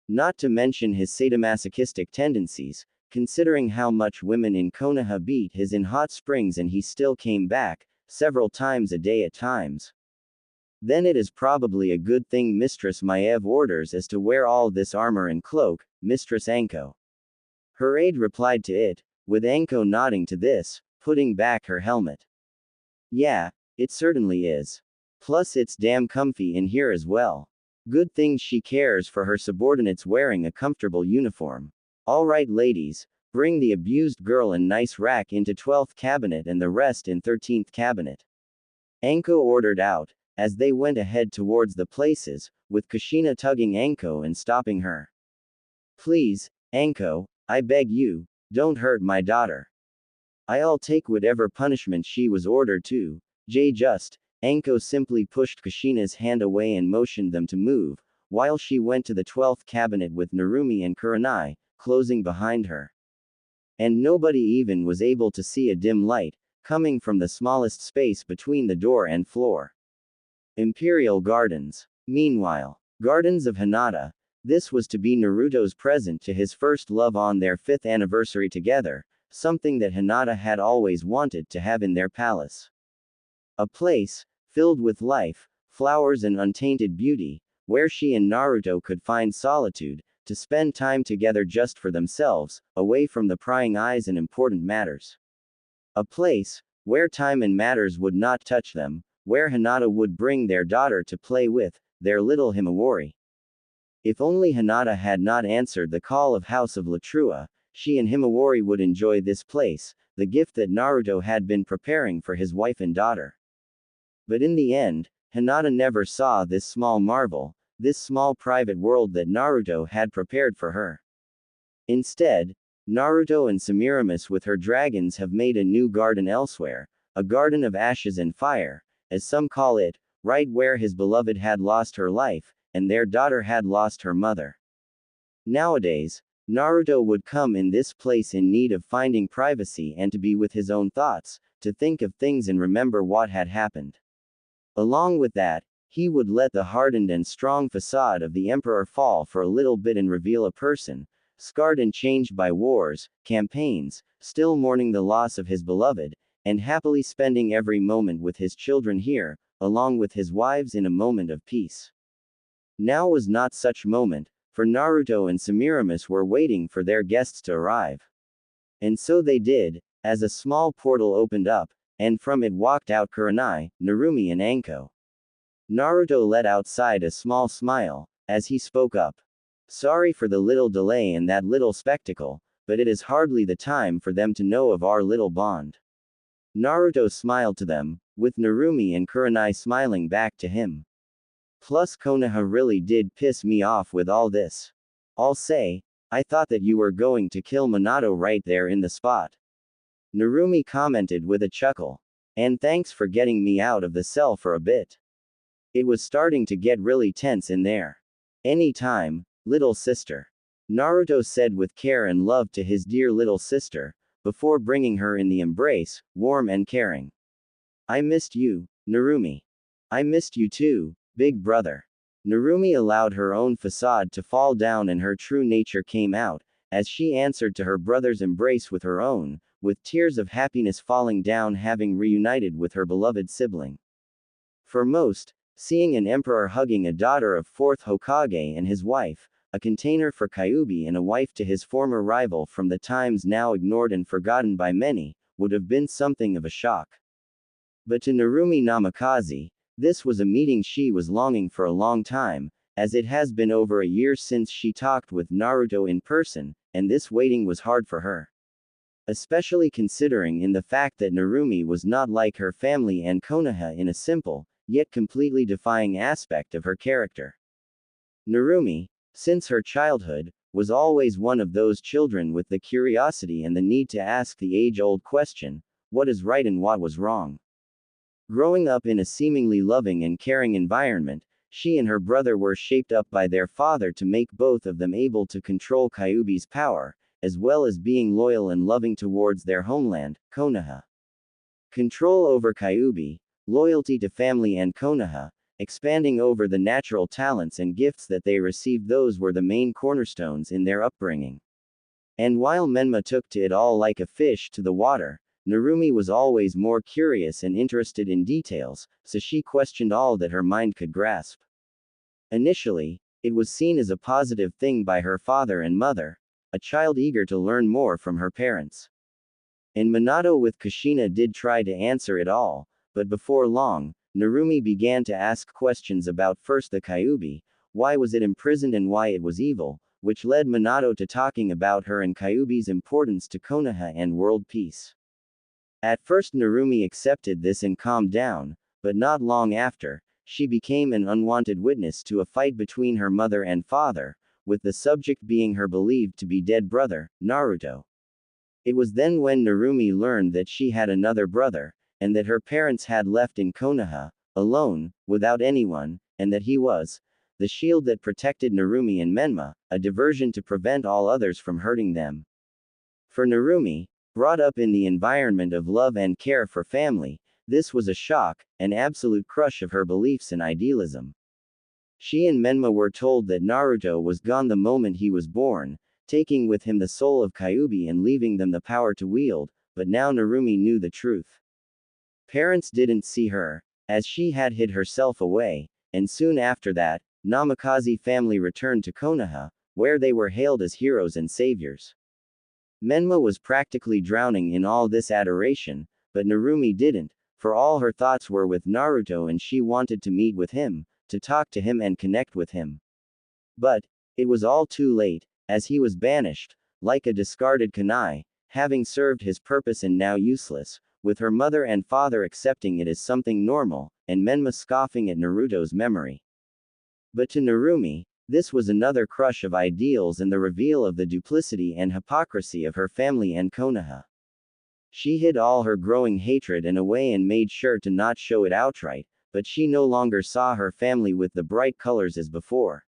Not to mention his sadomasochistic tendencies, considering how much women in Konoha beat his in hot springs and he still came back, several times a day at times. Then it is probably a good thing Mistress Maev orders us to wear all this armor and cloak, Mistress Anko. Her aide replied to it, with Anko nodding to this, putting back her helmet. Yeah, it certainly is. Plus it's damn comfy in here as well. Good thing she cares for her subordinates wearing a comfortable uniform. Alright ladies, bring the abused girl in nice rack into 12th cabinet and the rest in 13th cabinet. Anko ordered out, as they went ahead towards the places, with Kushina tugging Anko and stopping her. Please, Anko, I beg you, don't hurt my daughter. I'll take whatever punishment she was ordered to. Anko simply pushed Kushina's hand away and motioned them to move, while she went to the 12th cabinet with Narumi and Kurenai, closing behind her. And nobody even was able to see a dim light, coming from the smallest space between the door and floor. Imperial Gardens. Meanwhile, Gardens of Hinata. This was to be Naruto's present to his first love on their 5th anniversary together, something that Hinata had always wanted to have in their palace. A place, filled with life, flowers and untainted beauty, where she and Naruto could find solitude, to spend time together just for themselves, away from the prying eyes and important matters. A place, where time and matters would not touch them, where Hinata would bring their daughter to play with, their little Himawari. If only Hinata had not answered the call of House of Latrua, she and Himawari would enjoy this place, the gift that Naruto had been preparing for his wife and daughter. But in the end, Hinata never saw this small marvel, this small private world that Naruto had prepared for her. Instead, Naruto and Semiramis with her dragons have made a new garden elsewhere, a garden of ashes and fire, as some call it, right where his beloved had lost her life, and their daughter had lost her mother. Nowadays, Naruto would come in this place in need of finding privacy and to be with his own thoughts, to think of things and remember what had happened. Along with that, he would let the hardened and strong facade of the emperor fall for a little bit and reveal a person, scarred and changed by wars, campaigns, still mourning the loss of his beloved, and happily spending every moment with his children here, along with his wives in a moment of peace. Now was not such moment, for Naruto and Semiramis were waiting for their guests to arrive. And so they did, as a small portal opened up, and from it walked out Kurenai, Narumi and Anko. Naruto let outside a small smile, as he spoke up. Sorry for the little delay and that little spectacle, but it is hardly the time for them to know of our little bond. Naruto smiled to them, with Narumi and Kurenai smiling back to him. Plus Konoha really did piss me off with all this. I'll say, I thought that you were going to kill Minato right there in the spot. Narumi commented with a chuckle. And thanks for getting me out of the cell for a bit. It was starting to get really tense in there. Any time, little sister. Naruto said with care and love to his dear little sister, before bringing her in the embrace, warm and caring. I missed you, Narumi. I missed you too, big brother. Narumi allowed her own facade to fall down and her true nature came out, as she answered to her brother's embrace with her own, with tears of happiness falling down having reunited with her beloved sibling. For most, seeing an emperor hugging a daughter of 4th Hokage and his wife, a container for Kyuubi and a wife to his former rival from the times now ignored and forgotten by many, would have been something of a shock. But to Narumi Namikaze, this was a meeting she was longing for a long time, as it has been over a year since she talked with Naruto in person, and this waiting was hard for her. Especially considering in the fact that Narumi was not like her family and Konoha in a simple, yet completely defying aspect of her character. Narumi, since her childhood, was always one of those children with the curiosity and the need to ask the age-old question, what is right and what was wrong. Growing up in a seemingly loving and caring environment, she and her brother were shaped up by their father to make both of them able to control Kyuubi's power, as well as being loyal and loving towards their homeland, Konoha. Control over Kyuubi, loyalty to family and Konoha, expanding over the natural talents and gifts that they received. Those were the main cornerstones in their upbringing. And while Menma took to it all like a fish to the water, Narumi was always more curious and interested in details, so she questioned all that her mind could grasp. Initially, it was seen as a positive thing by her father and mother, a child eager to learn more from her parents. And Minato with Kushina did try to answer it all, but before long, Narumi began to ask questions about first the Kyuubi, why was it imprisoned and why it was evil, which led Minato to talking about her and Kyuubi's importance to Konoha and world peace. At first Narumi accepted this and calmed down, but not long after, she became an unwanted witness to a fight between her mother and father, with the subject being her believed to be dead brother, Naruto. It was then when Narumi learned that she had another brother, and that her parents had left in Konoha, alone, without anyone, and that he was the shield that protected Narumi and Menma, a diversion to prevent all others from hurting them. For Narumi, brought up in the environment of love and care for family, this was a shock, an absolute crush of her beliefs and idealism. She and Menma were told that Naruto was gone the moment he was born, taking with him the soul of Kyuubi and leaving them the power to wield, but now Narumi knew the truth. Parents didn't see her, as she had hid herself away, and soon after that, Namikaze family returned to Konoha, where they were hailed as heroes and saviors. Menma was practically drowning in all this adoration, but Narumi didn't, for all her thoughts were with Naruto and she wanted to meet with him, to talk to him and connect with him. But it was all too late, as he was banished, like a discarded kunai, having served his purpose and now useless, with her mother and father accepting it as something normal, and Menma scoffing at Naruto's memory. But to Narumi, this was another crush of ideals and the reveal of the duplicity and hypocrisy of her family and Konoha. She hid all her growing hatred and away and made sure to not show it outright, but she no longer saw her family with the bright colors as before.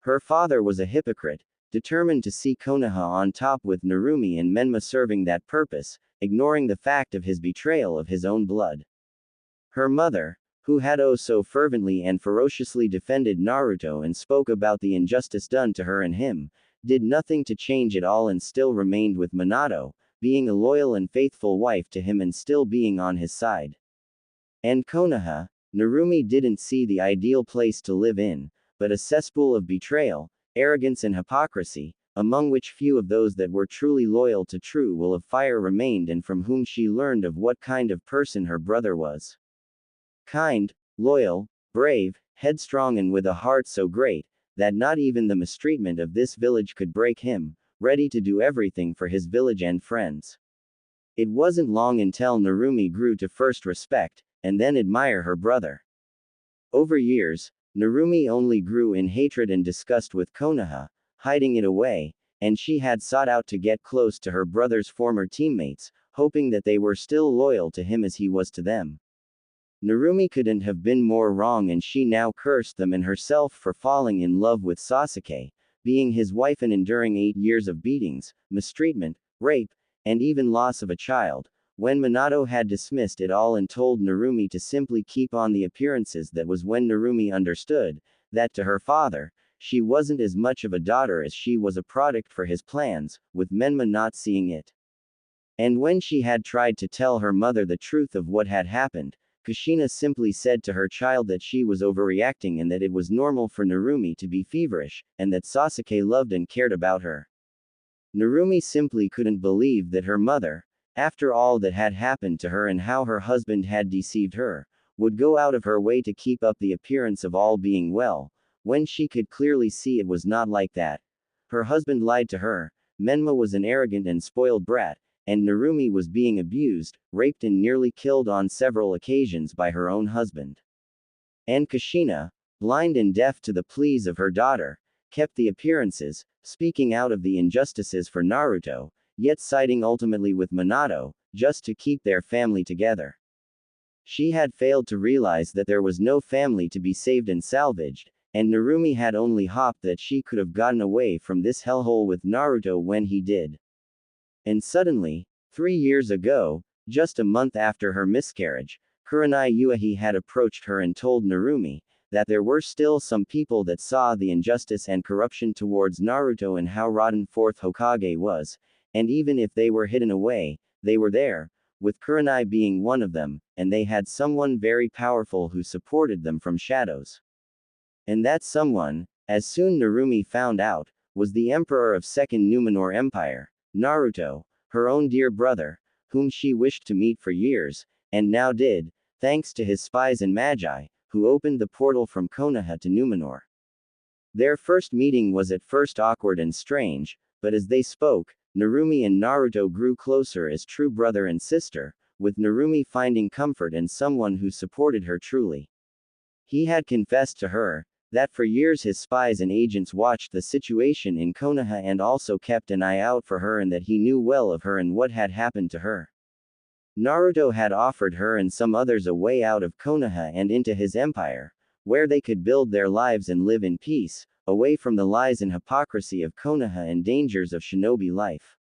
Her father was a hypocrite, determined to see Konoha on top with Narumi and Menma serving that purpose, ignoring the fact of his betrayal of his own blood. Her mother, who had so fervently and ferociously defended Naruto and spoke about the injustice done to her and him, did nothing to change it all and still remained with Minato, being a loyal and faithful wife to him and still being on his side. And Konoha, Narumi didn't see the ideal place to live in, but a cesspool of betrayal, arrogance and hypocrisy, among which few of those that were truly loyal to true will of fire remained and from whom she learned of what kind of person her brother was. Kind, loyal, brave, headstrong and with a heart so great, that not even the mistreatment of this village could break him, ready to do everything for his village and friends. It wasn't long until Narumi grew to first respect, and then admire her brother. Over years, Narumi only grew in hatred and disgust with Konoha, hiding it away, and she had sought out to get close to her brother's former teammates, hoping that they were still loyal to him as he was to them. Narumi couldn't have been more wrong and she now cursed them and herself for falling in love with Sasuke, being his wife and enduring 8 years of beatings, mistreatment, rape, and even loss of a child, when Minato had dismissed it all and told Narumi to simply keep on the appearances. That was when Narumi understood that to her father, she wasn't as much of a daughter as she was a product for his plans, with Menma not seeing it. And when she had tried to tell her mother the truth of what had happened, Kushina simply said to her child that she was overreacting and that it was normal for Narumi to be feverish, and that Sasuke loved and cared about her. Narumi simply couldn't believe that her mother, after all that had happened to her and how her husband had deceived her, would go out of her way to keep up the appearance of all being well, when she could clearly see it was not like that. Her husband lied to her, Menma was an arrogant and spoiled brat, and Narumi was being abused, raped and nearly killed on several occasions by her own husband. And Kushina, blind and deaf to the pleas of her daughter, kept the appearances, speaking out of the injustices for Naruto, yet siding ultimately with Minato, just to keep their family together. She had failed to realize that there was no family to be saved and salvaged, and Narumi had only hoped that she could have gotten away from this hellhole with Naruto when he did. And suddenly, 3 years ago, just a month after her miscarriage, Kurenai Yuahi had approached her and told Narumi that there were still some people that saw the injustice and corruption towards Naruto and how rotten fourth Hokage was, and even if they were hidden away, they were there, with Kurenai being one of them, and they had someone very powerful who supported them from shadows. And that someone, as soon Narumi found out, was the Emperor of Second Numenor Empire, Naruto, her own dear brother, whom she wished to meet for years, and now did, thanks to his spies and magi, who opened the portal from Konoha to Numenor. Their first meeting was at first awkward and strange, but as they spoke, Narumi and Naruto grew closer as true brother and sister, with Narumi finding comfort in someone who supported her truly. He had confessed to her that for years his spies and agents watched the situation in Konoha and also kept an eye out for her and that he knew well of her and what had happened to her. Naruto had offered her and some others a way out of Konoha and into his empire, where they could build their lives and live in peace, away from the lies and hypocrisy of Konoha and dangers of shinobi life.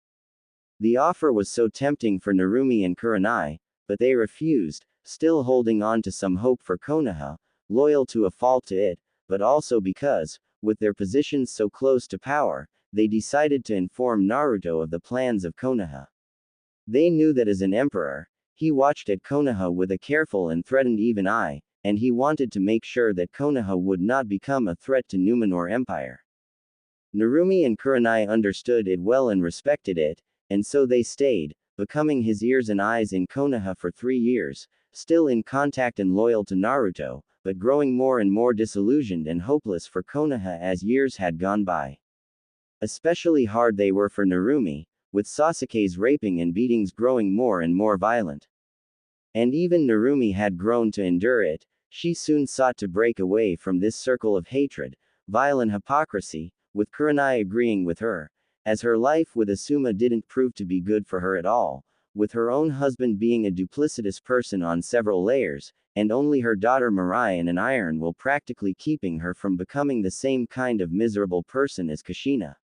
The offer was so tempting for Narumi and Kurenai, but they refused, still holding on to some hope for Konoha, loyal to a fault to it, but also because, with their positions so close to power, they decided to inform Naruto of the plans of Konoha. They knew that as an emperor, he watched at Konoha with a careful and threatened even eye, and he wanted to make sure that Konoha would not become a threat to Numenor Empire. Narumi and Kurenai understood it well and respected it, and so they stayed, becoming his ears and eyes in Konoha for 3 years, still in contact and loyal to Naruto, but growing more and more disillusioned and hopeless for Konoha as years had gone by. Especially hard they were for Narumi, with Sasuke's raping and beatings growing more and more violent. And even Narumi had grown to endure it. She soon sought to break away from this circle of hatred, violent hypocrisy, with Kurenai agreeing with her, as her life with Asuma didn't prove to be good for her at all, with her own husband being a duplicitous person on several layers, and only her daughter Mirai and an iron will practically keeping her from becoming the same kind of miserable person as Kushina.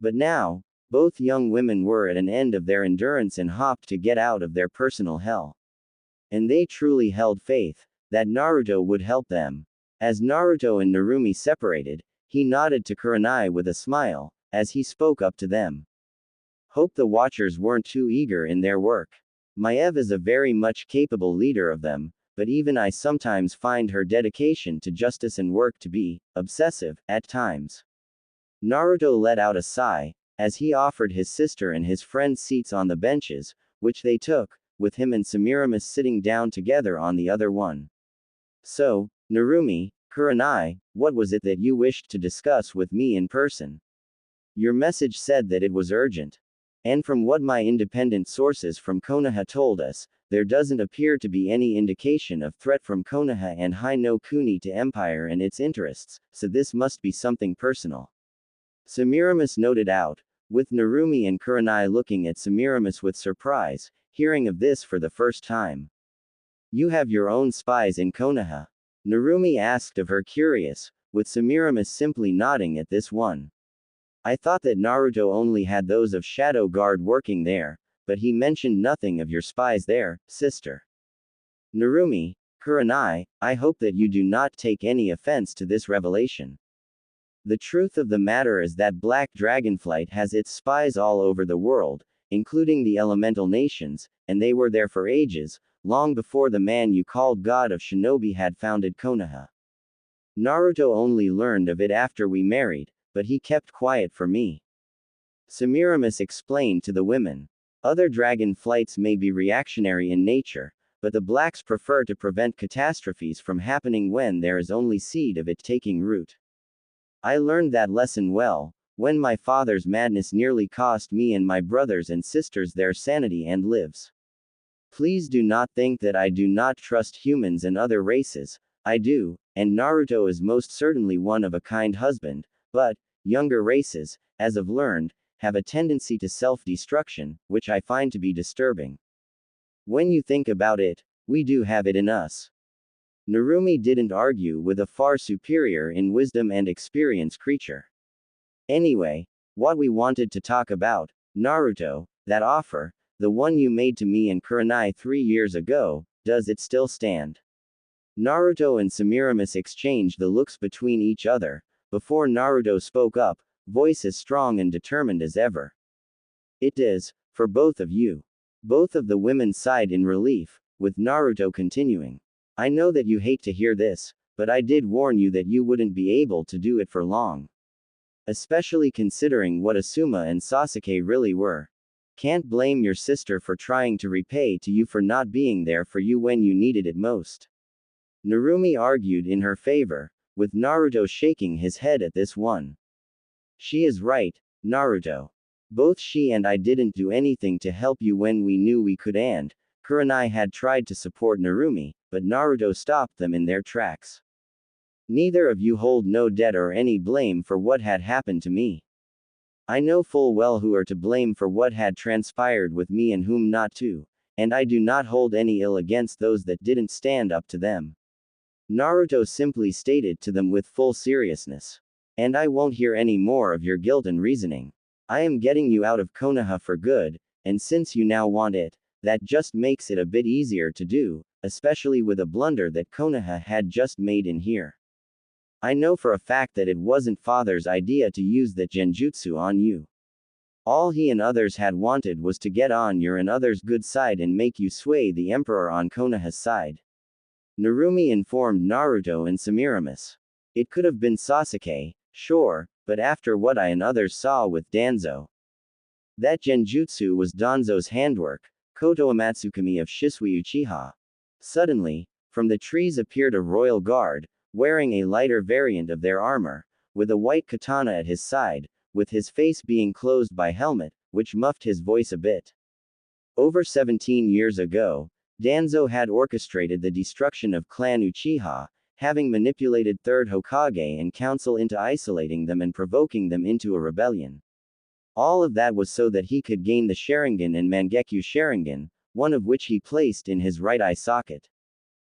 But now, both young women were at an end of their endurance and hoped to get out of their personal hell. And they truly held faith that Naruto would help them. As Naruto and Narumi separated, he nodded to Kurenai with a smile, as he spoke up to them. Hope the Watchers weren't too eager in their work. Maiev is a very much capable leader of them, but even I sometimes find her dedication to justice and work to be obsessive, at times. Naruto let out a sigh, as he offered his sister and his friend seats on the benches, which they took, with him and Semiramis sitting down together on the other one. So, Narumi, Kurenai, what was it that you wished to discuss with me in person? Your message said that it was urgent. And from what my independent sources from Konoha told us, there doesn't appear to be any indication of threat from Konoha and Hai no Kuni to Empire and its interests, so this must be something personal. Semiramis noted out, with Narumi and Kurenai looking at Semiramis with surprise, hearing of this for the first time. You have your own spies in Konoha? Narumi asked of her curious, with Semiramis simply nodding at this one. I thought that Naruto only had those of Shadow Guard working there, but he mentioned nothing of your spies there, sister. Narumi, Kurenai, I hope that you do not take any offense to this revelation. The truth of the matter is that Black Dragonflight has its spies all over the world, including the elemental nations, and they were there for ages, long before the man you called God of Shinobi had founded Konoha. Naruto only learned of it after we married, but he kept quiet for me. Semiramis explained to the women. Other dragon flights may be reactionary in nature, but the blacks prefer to prevent catastrophes from happening when there is only seed of it taking root. I learned that lesson well, when my father's madness nearly cost me and my brothers and sisters their sanity and lives. Please do not think that I do not trust humans and other races. I do, and Naruto is most certainly one of a kind husband, but younger races, as I've learned, have a tendency to self-destruction, which I find to be disturbing. When you think about it, we do have it in us. Narumi didn't argue with a far superior in wisdom and experience creature. Anyway, what we wanted to talk about, Naruto, that offer, the one you made to me and Kurenai 3 years ago, Does it still stand? Naruto and Semiramis exchanged the looks between each other, before Naruto spoke up, voice as strong and determined as ever. It does, for both of you. Both of the women sighed in relief, with Naruto continuing. I know that you hate to hear this, but I did warn you that you wouldn't be able to do it for long. Especially considering what Asuma and Sasuke really were. Can't blame your sister for trying to repay to you for not being there for you when you needed it most. Narumi argued in her favor, with Naruto shaking his head at this one. She is right, Naruto. Both she and I didn't do anything to help you when we knew we could, and Kurenai had tried to support Narumi, but Naruto stopped them in their tracks. Neither of you hold no debt or any blame for what had happened to me. I know full well who are to blame for what had transpired with me and whom not to, and I do not hold any ill against those that didn't stand up to them. Naruto simply stated to them with full seriousness. And I won't hear any more of your guilt and reasoning. I am getting you out of Konoha for good, and since you now want it, that just makes it a bit easier to do, especially with a blunder that Konoha had just made in here. I know for a fact that it wasn't father's idea to use that genjutsu on you. All he and others had wanted was to get on your and others' good side and make you sway the emperor on Konoha's side. Narumi informed Naruto and Semiramis. It could have been Sasuke, sure, but after what I and others saw with Danzo. That genjutsu was Danzo's handwork, Koto Amatsukami of Shisui Uchiha. Suddenly, from the trees appeared a royal guard, wearing a lighter variant of their armor, with a white katana at his side, with his face being closed by helmet, which muffled his voice a bit. Over 17 years ago, Danzo had orchestrated the destruction of Clan Uchiha, having manipulated Third Hokage and Council into isolating them and provoking them into a rebellion. All of that was so that he could gain the Sharingan and Mangekyo Sharingan, one of which he placed in his right eye socket.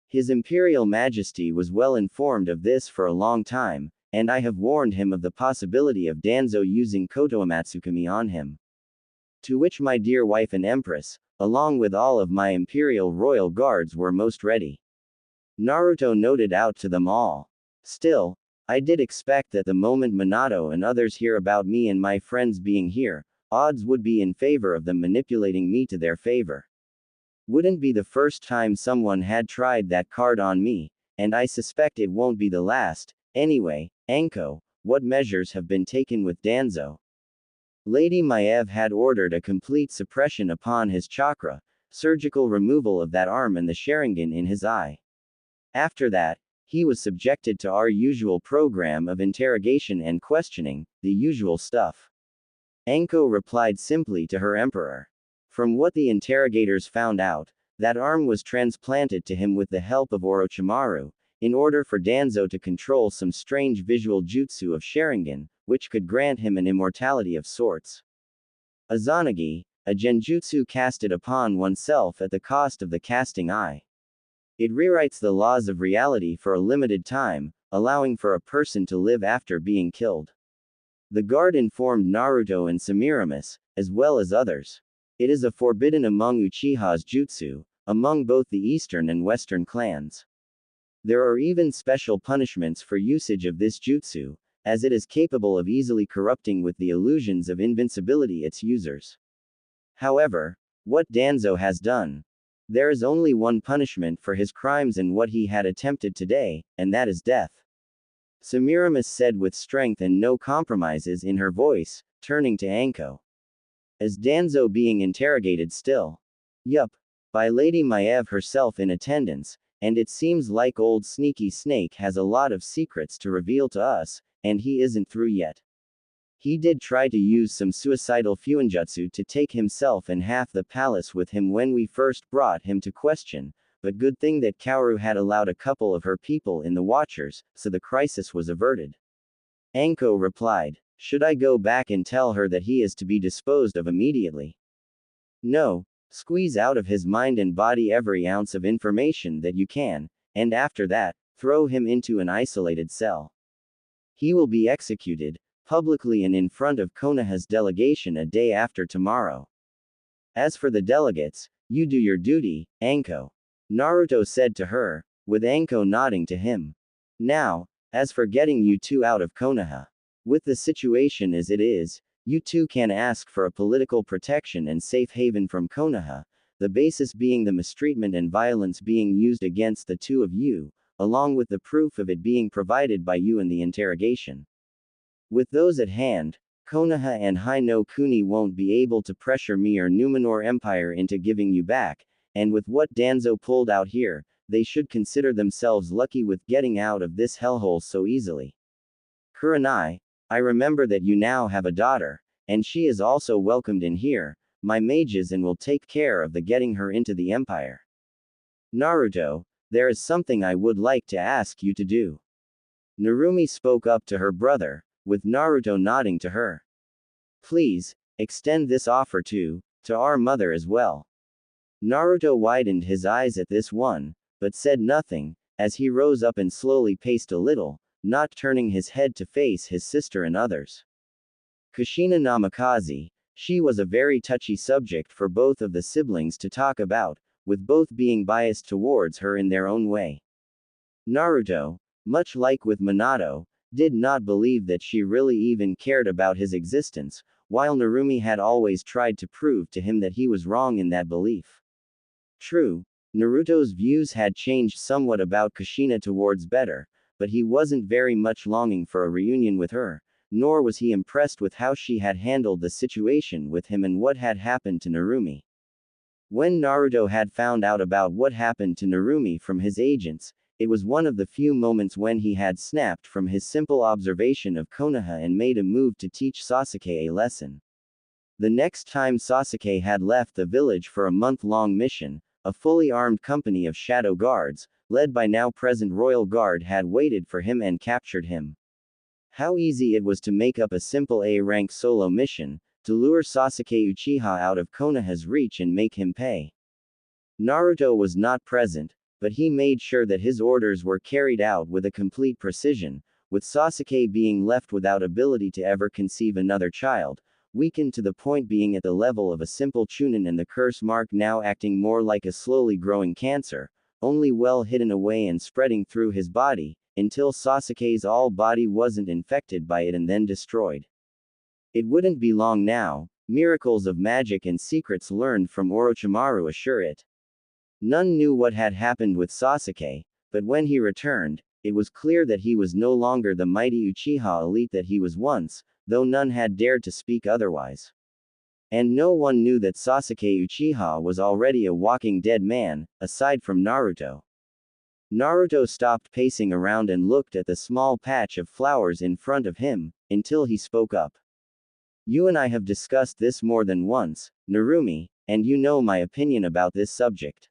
His Imperial Majesty was well informed of this for a long time, and I have warned him of the possibility of Danzo using Koto Amatsukami on him. To which my dear wife and Empress, along with all of my Imperial Royal Guards, were most ready. Naruto noted out to them all. Still, I did expect that the moment Minato and others hear about me and my friends being here, odds would be in favor of them manipulating me to their favor. Wouldn't be the first time someone had tried that card on me, and I suspect it won't be the last. Anyway, Anko, what measures have been taken with Danzo? Lady Maev had ordered a complete suppression upon his chakra, surgical removal of that arm and the Sharingan in his eye. After that, he was subjected to our usual program of interrogation and questioning, the usual stuff. Anko replied simply to her emperor. From what the interrogators found out, that arm was transplanted to him with the help of Orochimaru, in order for Danzo to control some strange visual jutsu of Sharingan, which could grant him an immortality of sorts. Izanagi, a genjutsu casted upon oneself at the cost of the casting eye. It rewrites the laws of reality for a limited time, allowing for a person to live after being killed. The guard informed Naruto and Semiramis, as well as others. It is a forbidden among Uchiha's jutsu, among both the eastern and western clans. There are even special punishments for usage of this jutsu, as it is capable of easily corrupting with the illusions of invincibility its users. However, what Danzo has done, there is only one punishment for his crimes and what he had attempted today, and that is death. Semiramis said with strength and no compromises in her voice, turning to Anko. Is Danzo being interrogated still? Yup. By Lady Maev herself in attendance, and it seems like old Sneaky Snake has a lot of secrets to reveal to us, and he isn't through yet. He did try to use some suicidal fuinjutsu to take himself and half the palace with him when we first brought him to question, but good thing that Kaoru had allowed a couple of her people in the Watchers, so the crisis was averted. Anko replied. Should I go back and tell her that he is to be disposed of immediately? No, squeeze out of his mind and body every ounce of information that you can, and after that, throw him into an isolated cell. He will be executed, publicly and in front of Konoha's delegation a day after tomorrow. As for the delegates, you do your duty, Anko. Naruto said to her, with Anko nodding to him. Now, as for getting you two out of Konoha. With the situation as it is, you two can ask for a political protection and safe haven from Konoha, the basis being the mistreatment and violence being used against the two of you, along with the proof of it being provided by you in the interrogation. With those at hand, Konoha and Hai no Kuni won't be able to pressure me or Numenor Empire into giving you back, and with what Danzo pulled out here, they should consider themselves lucky with getting out of this hellhole so easily. Kurenai, I remember that you now have a daughter, and she is also welcomed in here, my mages, and will take care of the getting her into the Empire. Naruto, there is something I would like to ask you to do. Narumi spoke up to her brother, with Naruto nodding to her. Please, extend this offer to our mother as well. Naruto widened his eyes at this one, but said nothing, as he rose up and slowly paced a little, not turning his head to face his sister and others. Kushina Namikaze, she was a very touchy subject for both of the siblings to talk about, with both being biased towards her in their own way. Naruto, much like with Minato, did not believe that she really even cared about his existence, while Narumi had always tried to prove to him that he was wrong in that belief. True, Naruto's views had changed somewhat about Kushina towards better, but he wasn't very much longing for a reunion with her, nor was he impressed with how she had handled the situation with him and what had happened to Narumi. When Naruto had found out about what happened to Narumi from his agents, it was one of the few moments when he had snapped from his simple observation of Konoha and made a move to teach Sasuke a lesson. The next time Sasuke had left the village for a month-long mission, a fully armed company of shadow guards, led by now-present royal guard, had waited for him and captured him. How easy it was to make up a simple A-rank solo mission, to lure Sasuke Uchiha out of Konoha's reach and make him pay. Naruto was not present, but he made sure that his orders were carried out with a complete precision, with Sasuke being left without ability to ever conceive another child, weakened to the point being at the level of a simple chunin, and the curse mark now acting more like a slowly growing cancer, only well hidden away and spreading through his body, until Sasuke's all body wasn't infected by it and then destroyed. It wouldn't be long now, miracles of magic and secrets learned from Orochimaru assure it. None knew what had happened with Sasuke, but when he returned, it was clear that he was no longer the mighty Uchiha elite that he was once, though none had dared to speak otherwise. And no one knew that Sasuke Uchiha was already a walking dead man, aside from Naruto. Naruto stopped pacing around and looked at the small patch of flowers in front of him, until he spoke up. You and I have discussed this more than once, Narumi, and you know my opinion about this subject.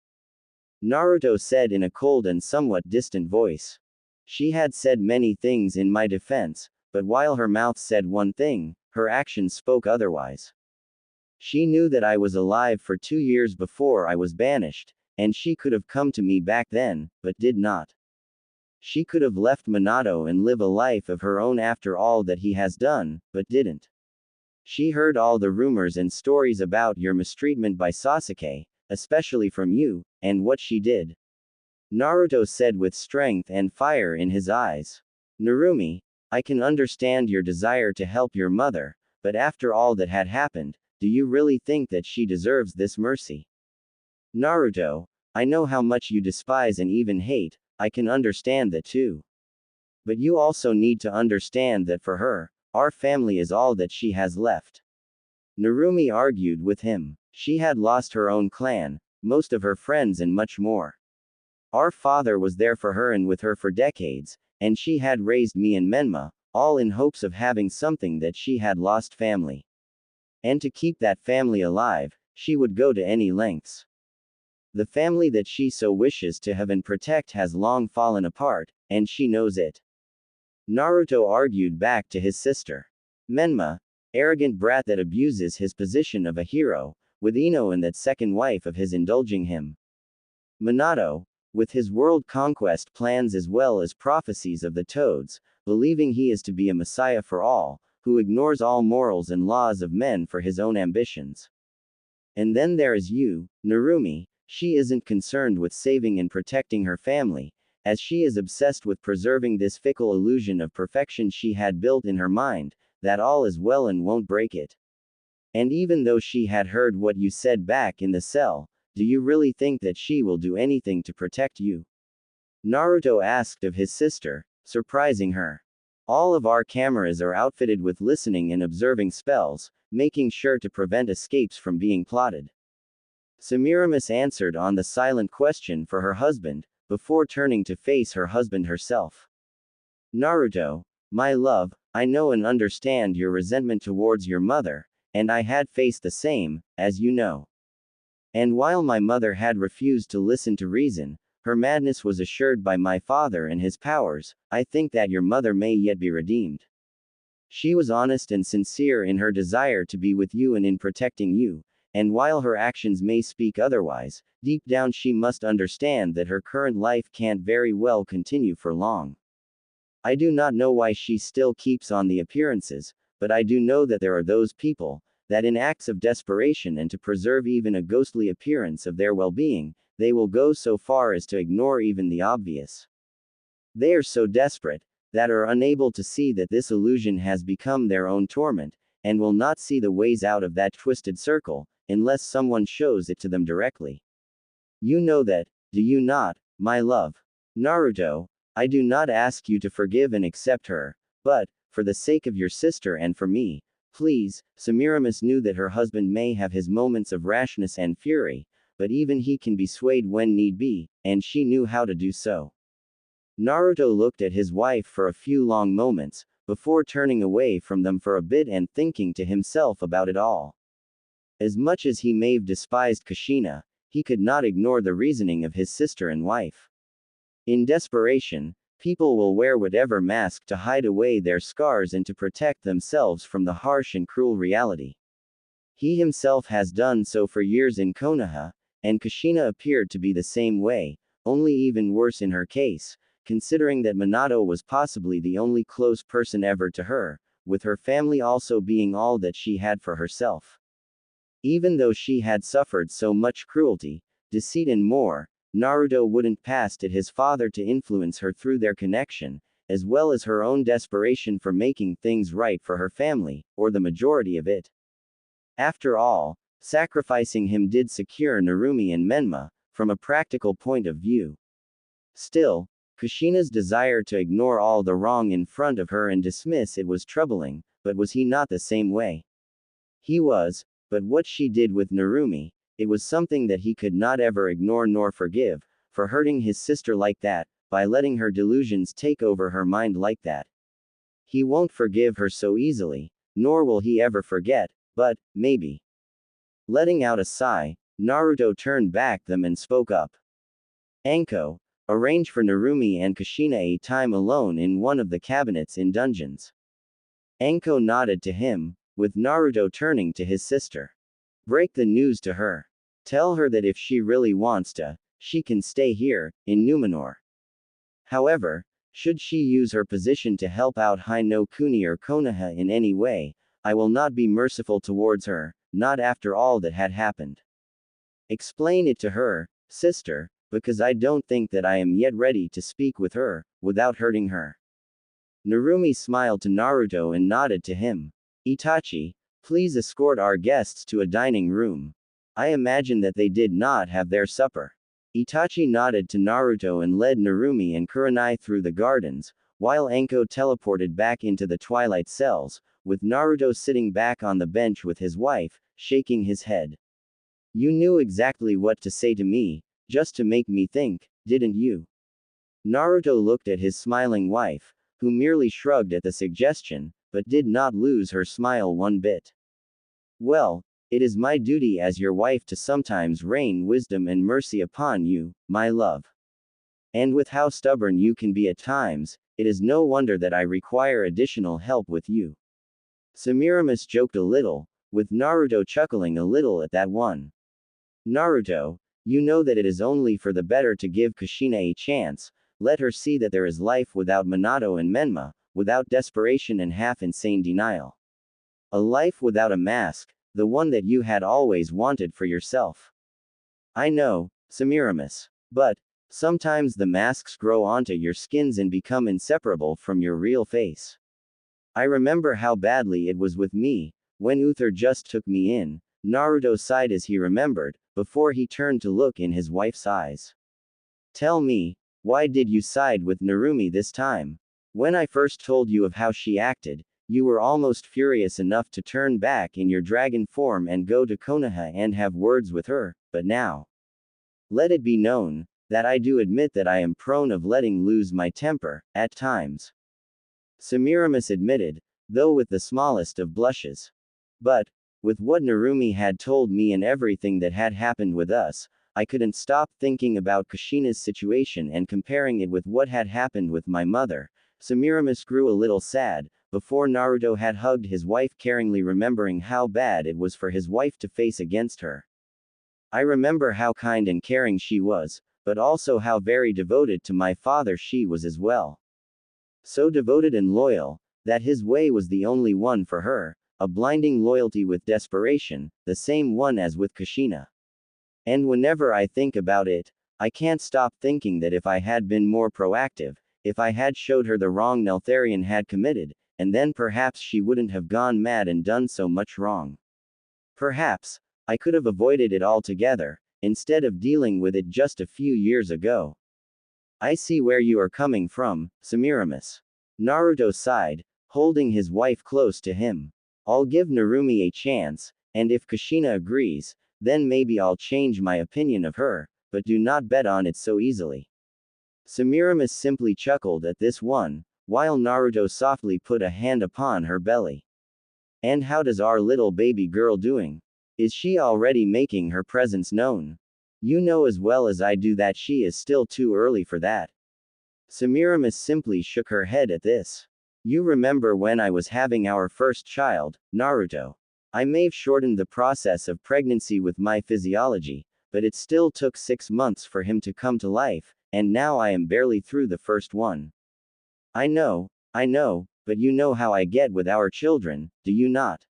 Naruto said in a cold and somewhat distant voice. She had said many things in my defense, but while her mouth said one thing, her actions spoke otherwise. She knew that I was alive for 2 years before I was banished, and she could have come to me back then, but did not. She could have left Minato and live a life of her own after all that he has done, but didn't. She heard all the rumors and stories about your mistreatment by Sasuke, especially from you, and what she did. Naruto said with strength and fire in his eyes. Narumi, I can understand your desire to help your mother, but after all that had happened, do you really think that she deserves this mercy? Naruto, I know how much you despise and even hate, I can understand that too. But you also need to understand that for her, our family is all that she has left. Narumi argued with him. She had lost her own clan, most of her friends, and much more. Our father was there for her and with her for decades, and she had raised me and Menma, all in hopes of having something that she had lost, family. And to keep that family alive, she would go to any lengths. The family that she so wishes to have and protect has long fallen apart, and she knows it. Naruto argued back to his sister. Menma, arrogant brat that abuses his position of a hero, with Ino and that second wife of his indulging him. Minato, with his world conquest plans as well as prophecies of the toads, believing he is to be a messiah for all, who ignores all morals and laws of men for his own ambitions. And then there is you, Narumi, She isn't concerned with saving and protecting her family, as she is obsessed with preserving this fickle illusion of perfection she had built in her mind, that all is well and won't break it. And even though she had heard what you said back in the cell, do you really think that she will do anything to protect you? Naruto asked of his sister, surprising her. All of our cameras are outfitted with listening and observing spells, making sure to prevent escapes from being plotted. Semiramis answered on the silent question for her husband, before turning to face her husband herself. Naruto, my love, I know and understand your resentment towards your mother, and I had faced the same, as you know. And while my mother had refused to listen to reason, her madness was assured by my father and his powers. I think that your mother may yet be redeemed. She was honest and sincere in her desire to be with you and in protecting you, and while her actions may speak otherwise, deep down she must understand that her current life can't very well continue for long. I do not know why she still keeps on the appearances, but I do know that there are those people, that in acts of desperation and to preserve even a ghostly appearance of their well-being, they will go so far as to ignore even the obvious. They are so desperate, that are unable to see that this illusion has become their own torment, and will not see the ways out of that twisted circle, unless someone shows it to them directly. You know that, do you not, my love? Naruto, I do not ask you to forgive and accept her, but, for the sake of your sister and for me, please. Semiramis knew that her husband may have his moments of rashness and fury, but even he can be swayed when need be, and she knew how to do so. Naruto looked at his wife for a few long moments, before turning away from them for a bit and thinking to himself about it all. As much as he may have despised Kushina, he could not ignore the reasoning of his sister and wife. In desperation, people will wear whatever mask to hide away their scars and to protect themselves from the harsh and cruel reality. He himself has done so for years in Konoha, and Kushina appeared to be the same way, only even worse in her case, considering that Minato was possibly the only close person ever to her, with her family also being all that she had for herself. Even though she had suffered so much cruelty, deceit and more, Naruto wouldn't pass it his father to influence her through their connection, as well as her own desperation for making things right for her family, or the majority of it. After all, sacrificing him did secure Narumi and Menma, from a practical point of view. Still, Kushina's desire to ignore all the wrong in front of her and dismiss it was troubling, but was he not the same way? He was, but what she did with Narumi, it was something that he could not ever ignore nor forgive, for hurting his sister like that, by letting her delusions take over her mind like that. He won't forgive her so easily, nor will he ever forget, but, maybe. Letting out a sigh, Naruto turned back them and spoke up. Anko, arrange for Narumi and Kushina a time alone in one of the cabinets in dungeons. Anko nodded to him, with Naruto turning to his sister. Break the news to her. Tell her that if she really wants to, she can stay here, in Numenor. However, should she use her position to help out Hino Kuni or Konoha in any way, I will not be merciful towards her, not after all that had happened. Explain it to her, sister, because I don't think that I am yet ready to speak with her, without hurting her. Narumi smiled to Naruto and nodded to him. Itachi, please escort our guests to a dining room. I imagine that they did not have their supper. Itachi nodded to Naruto and led Narumi and Kurenai through the gardens, while Anko teleported back into the twilight cells, with Naruto sitting back on the bench with his wife, shaking his head. You knew exactly what to say to me, just to make me think, didn't you? Naruto looked at his smiling wife, who merely shrugged at the suggestion, but did not lose her smile one bit. Well, it is my duty as your wife to sometimes rain wisdom and mercy upon you, my love. And with how stubborn you can be at times, it is no wonder that I require additional help with you. Semiramis joked a little, with Naruto chuckling a little at that one. Naruto, you know that it is only for the better to give Kushina a chance, let her see that there is life without Minato and Menma, without desperation and half-insane denial. A life without a mask, the one that you had always wanted for yourself. I know, Semiramis. But, sometimes the masks grow onto your skins and become inseparable from your real face. I remember how badly it was with me, when Uther just took me in. Naruto sighed as he remembered, before he turned to look in his wife's eyes. Tell me, why did you side with Narumi this time? When I first told you of how she acted, you were almost furious enough to turn back in your dragon form and go to Konoha and have words with her, but now. Let it be known, that I do admit that I am prone of letting lose my temper, at times. Semiramis admitted, though with the smallest of blushes. But, with what Narumi had told me and everything that had happened with us, I couldn't stop thinking about Kushina's situation and comparing it with what had happened with my mother. Semiramis grew a little sad, before Naruto had hugged his wife caringly, remembering how bad it was for his wife to face against her. I remember how kind and caring she was, but also how very devoted to my father she was as well. So devoted and loyal, that his way was the only one for her, a blinding loyalty with desperation, the same one as with Kushina. And whenever I think about it, I can't stop thinking that if I had been more proactive, if I had showed her the wrong Neltharion had committed, and then perhaps she wouldn't have gone mad and done so much wrong. Perhaps, I could have avoided it altogether, instead of dealing with it just a few years ago. I see where you are coming from, Semiramis. Naruto sighed, holding his wife close to him. I'll give Narumi a chance, and if Kushina agrees, then maybe I'll change my opinion of her, but do not bet on it so easily. Semiramis simply chuckled at this one, while Naruto softly put a hand upon her belly. And how does our little baby girl doing? Is she already making her presence known? You know as well as I do that she is still too early for that. Semiramis simply shook her head at this. You remember when I was having our first child, Naruto. I may have shortened the process of pregnancy with my physiology, but it still took 6 months for him to come to life, and now I am barely through the first one. I know, but you know how I get with our children, do you not?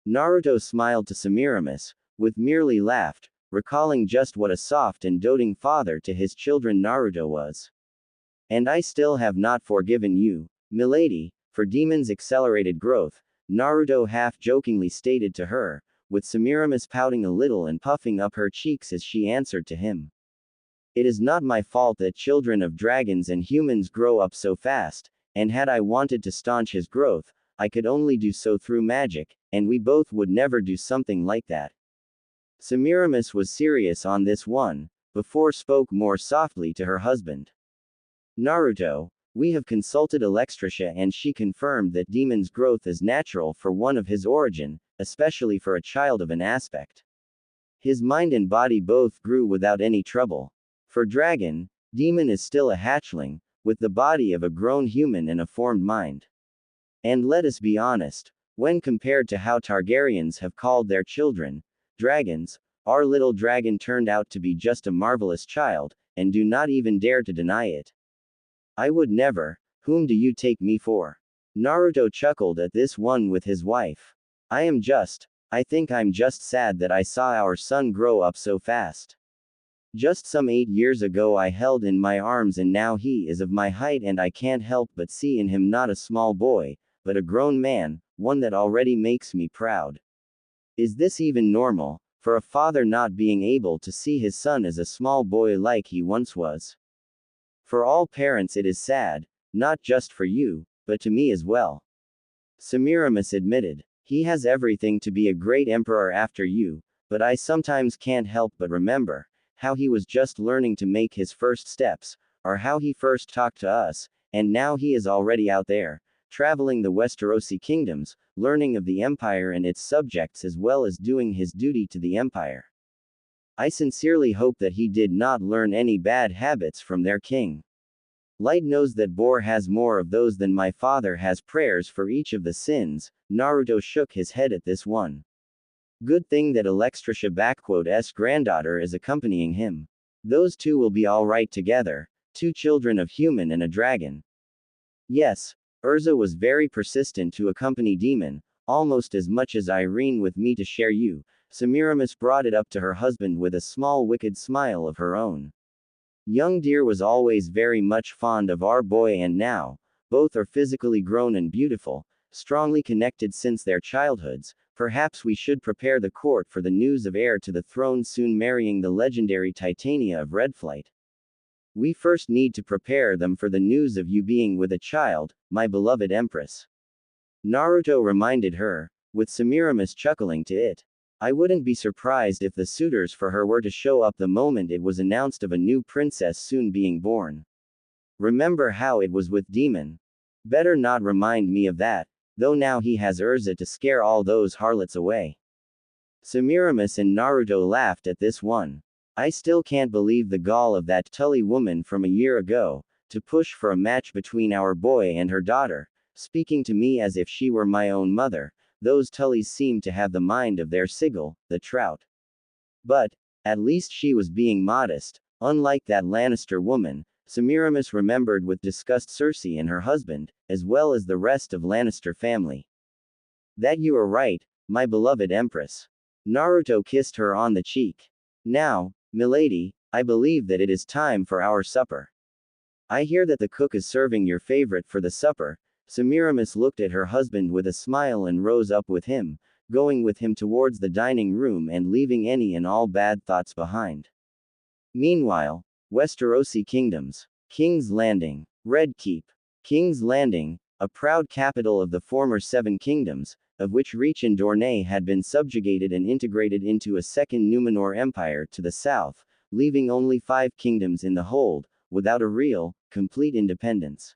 Naruto smiled to Semiramis, with merely laughed, recalling just what a soft and doting father to his children Naruto was. And I still have not forgiven you, milady, for Demon's accelerated growth, Naruto half-jokingly stated to her, with Semiramis pouting a little and puffing up her cheeks as she answered to him. It is not my fault that children of dragons and humans grow up so fast, and had I wanted to staunch his growth, I could only do so through magic, and we both would never do something like that. Semiramis was serious on this one, before spoke more softly to her husband. Naruto, we have consulted Alexstrasza and she confirmed that Demon's growth is natural for one of his origin, especially for a child of an aspect. His mind and body both grew without any trouble. For Dragon, Demon is still a hatchling, with the body of a grown human and a formed mind. And let us be honest, when compared to how Targaryens have called their children, dragons, our little dragon turned out to be just a marvelous child, and do not even dare to deny it. I would never. Whom do you take me for? Naruto chuckled at this one with his wife. I think I'm just sad that I saw our son grow up so fast. Just some 8 years ago I held in my arms and now he is of my height and I can't help but see in him not a small boy, but a grown man, one that already makes me proud. Is this even normal, for a father not being able to see his son as a small boy like he once was? For all parents it is sad, not just for you, but to me as well. Semiramis admitted. He has everything to be a great emperor after you, but I sometimes can't help but remember how he was just learning to make his first steps, or how he first talked to us, and now he is already out there, traveling the Westerosi kingdoms, learning of the empire and its subjects as well as doing his duty to the empire. I sincerely hope that he did not learn any bad habits from their king. Light knows that Bor has more of those than my father has prayers for each of the sins. Naruto shook his head at this one. Good thing that Alexstrasza's granddaughter is accompanying him. Those two will be alright together, 2 children of human and a dragon. Yes, Urza was very persistent to accompany Demon, almost as much as Irene with me to share you. Semiramis brought it up to her husband with a small wicked smile of her own. Young dear was always very much fond of our boy, and now, both are physically grown and beautiful, strongly connected since their childhoods. Perhaps we should prepare the court for the news of heir to the throne soon marrying the legendary Titania of Redflight. We first need to prepare them for the news of you being with a child, my beloved Empress. Naruto reminded her, with Semiramis chuckling to it. I wouldn't be surprised if the suitors for her were to show up the moment it was announced of a new princess soon being born. Remember how it was with Demon? Better not remind me of that, though now he has Urza to scare all those harlots away. Semiramis and Naruto laughed at this one. I still can't believe the gall of that Tully woman from a year ago, to push for a match between our boy and her daughter, speaking to me as if she were my own mother. Those Tullys seem to have the mind of their Sigil, the trout. But, at least she was being modest, unlike that Lannister woman. Semiramis remembered with disgust Cersei and her husband, as well as the rest of Lannister family. That you are right, my beloved Empress. Naruto kissed her on the cheek. Now, milady, I believe that it is time for our supper. I hear that the cook is serving your favorite for the supper. Semiramis looked at her husband with a smile and rose up with him, going with him towards the dining room and leaving any and all bad thoughts behind. Meanwhile, Westerosi Kingdoms. King's Landing. Red Keep. King's Landing, a proud capital of the former Seven Kingdoms, of which Reach and Dorne had been subjugated and integrated into a second Numenor Empire to the south, leaving only 5 kingdoms in the hold, without a real, complete independence.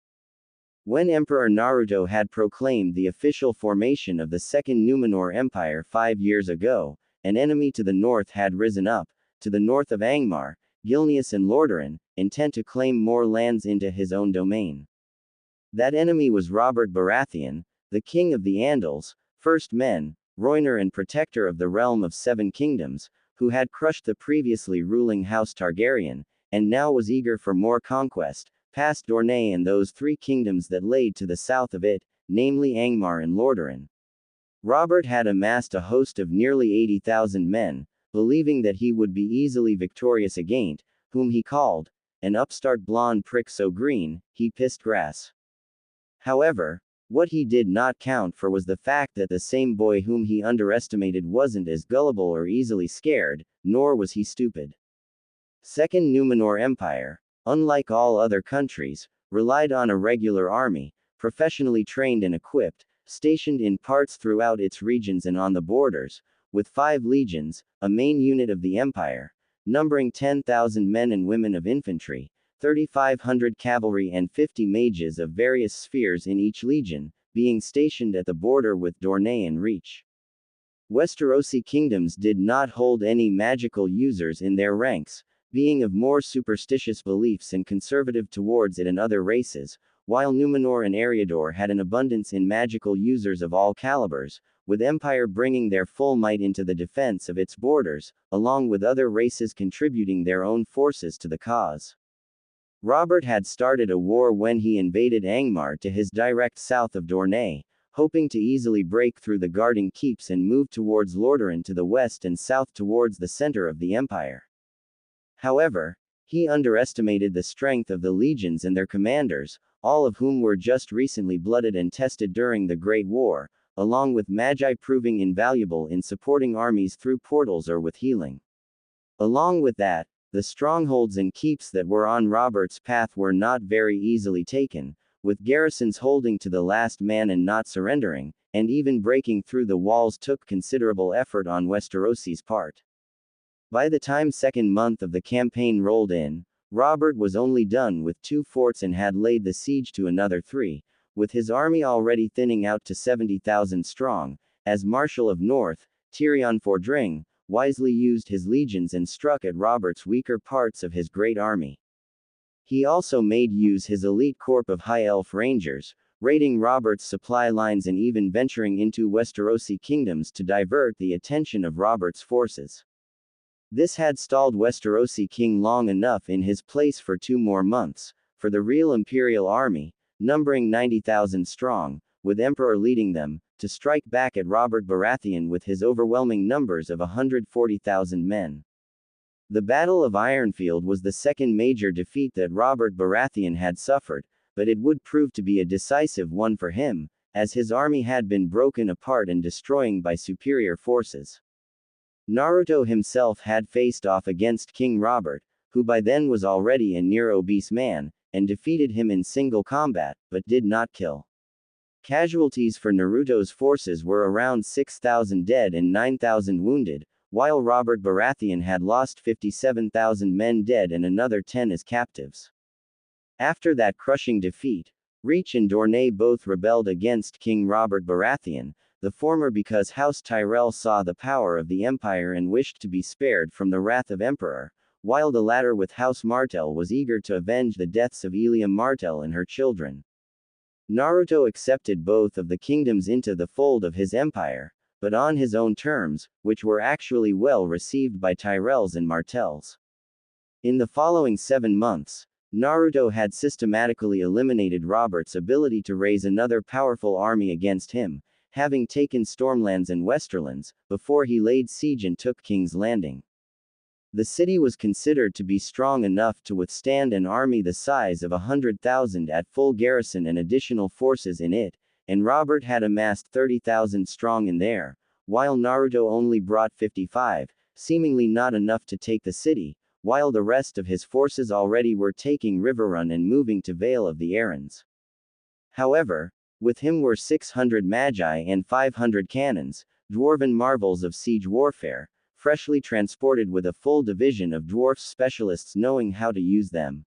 When Emperor Naruto had proclaimed the official formation of the Second Numenor Empire 5 years ago, an enemy to the north had risen up, to the north of Angmar, Gilneas and Lordaeron, intent to claim more lands into his own domain. That enemy was Robert Baratheon, the king of the Andals, first men, Rhoynar and protector of the realm of 7 kingdoms, who had crushed the previously ruling House Targaryen, and now was eager for more conquest, past Dorne and those 3 kingdoms that lay to the south of it, namely Angmar and Lordaeron. Robert had amassed a host of nearly 80,000 men, believing that he would be easily victorious against, whom he called, an upstart blonde prick so green, he pissed grass. However, what he did not count for was the fact that the same boy whom he underestimated wasn't as gullible or easily scared, nor was he stupid. Second Numenor Empire, unlike all other countries, relied on a regular army, professionally trained and equipped, stationed in parts throughout its regions and on the borders, with 5 legions, a main unit of the empire, numbering 10,000 men and women of infantry, 3,500 cavalry and 50 mages of various spheres in each legion, being stationed at the border with Dorne and Reach. Westerosi kingdoms did not hold any magical users in their ranks, being of more superstitious beliefs and conservative towards it and other races, while Numenor and Eriador had an abundance in magical users of all calibers, with Empire bringing their full might into the defense of its borders, along with other races contributing their own forces to the cause. Robert had started a war when he invaded Angmar to his direct south of Dorne, hoping to easily break through the guarding keeps and move towards Lordaeron to the west and south towards the center of the empire. However, he underestimated the strength of the legions and their commanders, all of whom were just recently blooded and tested during the Great War, along with Magi proving invaluable in supporting armies through portals or with healing. Along with that, the strongholds and keeps that were on Robert's path were not very easily taken, with garrisons holding to the last man and not surrendering, and even breaking through the walls took considerable effort on Westerosi's part. By the time second month of the campaign rolled in, Robert was only done with 2 forts and had laid the siege to another 3, with his army already thinning out to 70,000 strong, as Marshal of North, Tyrion Fordring, wisely used his legions and struck at Robert's weaker parts of his great army. He also made use his elite corps of High Elf Rangers, raiding Robert's supply lines and even venturing into Westerosi kingdoms to divert the attention of Robert's forces. This had stalled Westerosi king long enough in his place for 2 more months, for the real imperial army, numbering 90,000 strong, with Emperor leading them, to strike back at Robert Baratheon with his overwhelming numbers of 140,000 men. The Battle of Ironfield was the second major defeat that Robert Baratheon had suffered, but it would prove to be a decisive one for him, as his army had been broken apart and destroyed by superior forces. Naruto himself had faced off against King Robert, who by then was already a near obese man, and defeated him in single combat, but did not kill. Casualties for Naruto's forces were around 6,000 dead and 9,000 wounded, while Robert Baratheon had lost 57,000 men dead and another 10 as captives. After that crushing defeat, Reach and Dorne both rebelled against King Robert Baratheon, the former because House Tyrell saw the power of the empire and wished to be spared from the wrath of Emperor, while the latter with House Martell was eager to avenge the deaths of Elia Martell and her children. Naruto accepted both of the kingdoms into the fold of his empire, but on his own terms, which were actually well received by Tyrells and Martells. In the following 7 months, Naruto had systematically eliminated Robert's ability to raise another powerful army against him, having taken Stormlands and Westerlands, before he laid siege and took King's Landing. The city was considered to be strong enough to withstand an army the size of 100,000 at full garrison and additional forces in it, and Robert had amassed 30,000 strong in there, while Naruto only brought 55, seemingly not enough to take the city, while the rest of his forces already were taking Riverrun and moving to Vale of the Errands. However, with him were 600 magi and 500 cannons, dwarven marvels of siege warfare, freshly transported with a full division of dwarf specialists knowing how to use them.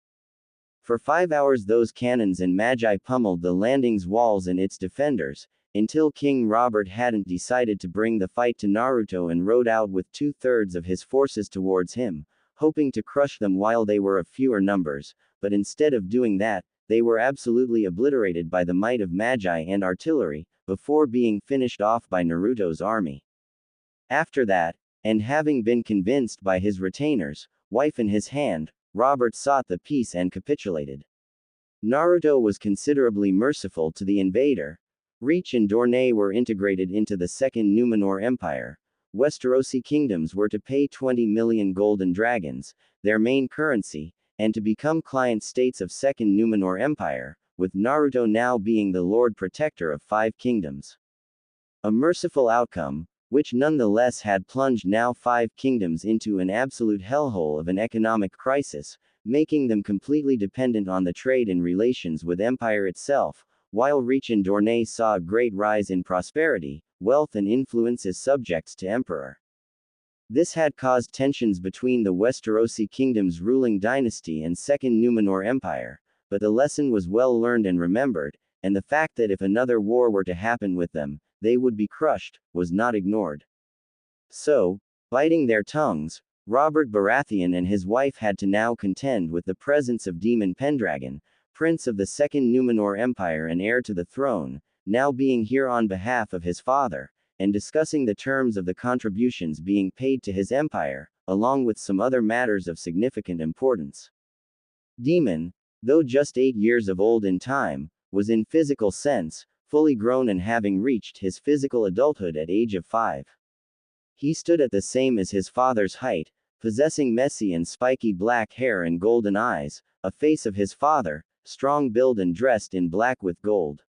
For 5 hours those cannons and magi pummeled the landing's walls and its defenders, until King Robert hadn't decided to bring the fight to Naruto and rode out with 2/3 of his forces towards him, hoping to crush them while they were of fewer numbers, but instead of doing that, they were absolutely obliterated by the might of magi and artillery, before being finished off by Naruto's army. After that, and having been convinced by his retainers, wife in his hand, Robert sought the peace and capitulated. Naruto was considerably merciful to the invader. Reach and Dorne were integrated into the Second Numenor Empire. Westerosi kingdoms were to pay 20 million golden dragons, their main currency, and to become client states of Second Numenor Empire, with Naruto now being the Lord Protector of 5 kingdoms. A merciful outcome, which nonetheless had plunged now 5 kingdoms into an absolute hellhole of an economic crisis, making them completely dependent on the trade and relations with Empire itself, while Reach and Dorne saw a great rise in prosperity, wealth and influence as subjects to Emperor. This had caused tensions between the Westerosi kingdom's ruling dynasty and Second Numenor Empire, but the lesson was well learned and remembered, and the fact that if another war were to happen with them, they would be crushed, was not ignored. So, biting their tongues, Robert Baratheon and his wife had to now contend with the presence of Demon Pendragon, prince of the Second Numenor Empire and heir to the throne, now being here on behalf of his father, and discussing the terms of the contributions being paid to his empire, along with some other matters of significant importance. Demon, though just 8 years of old in time, was in physical sense, fully grown and having reached his physical adulthood at age of 5. He stood at the same as his father's height, possessing messy and spiky black hair and golden eyes, a face of his father, strong build and dressed in black with gold.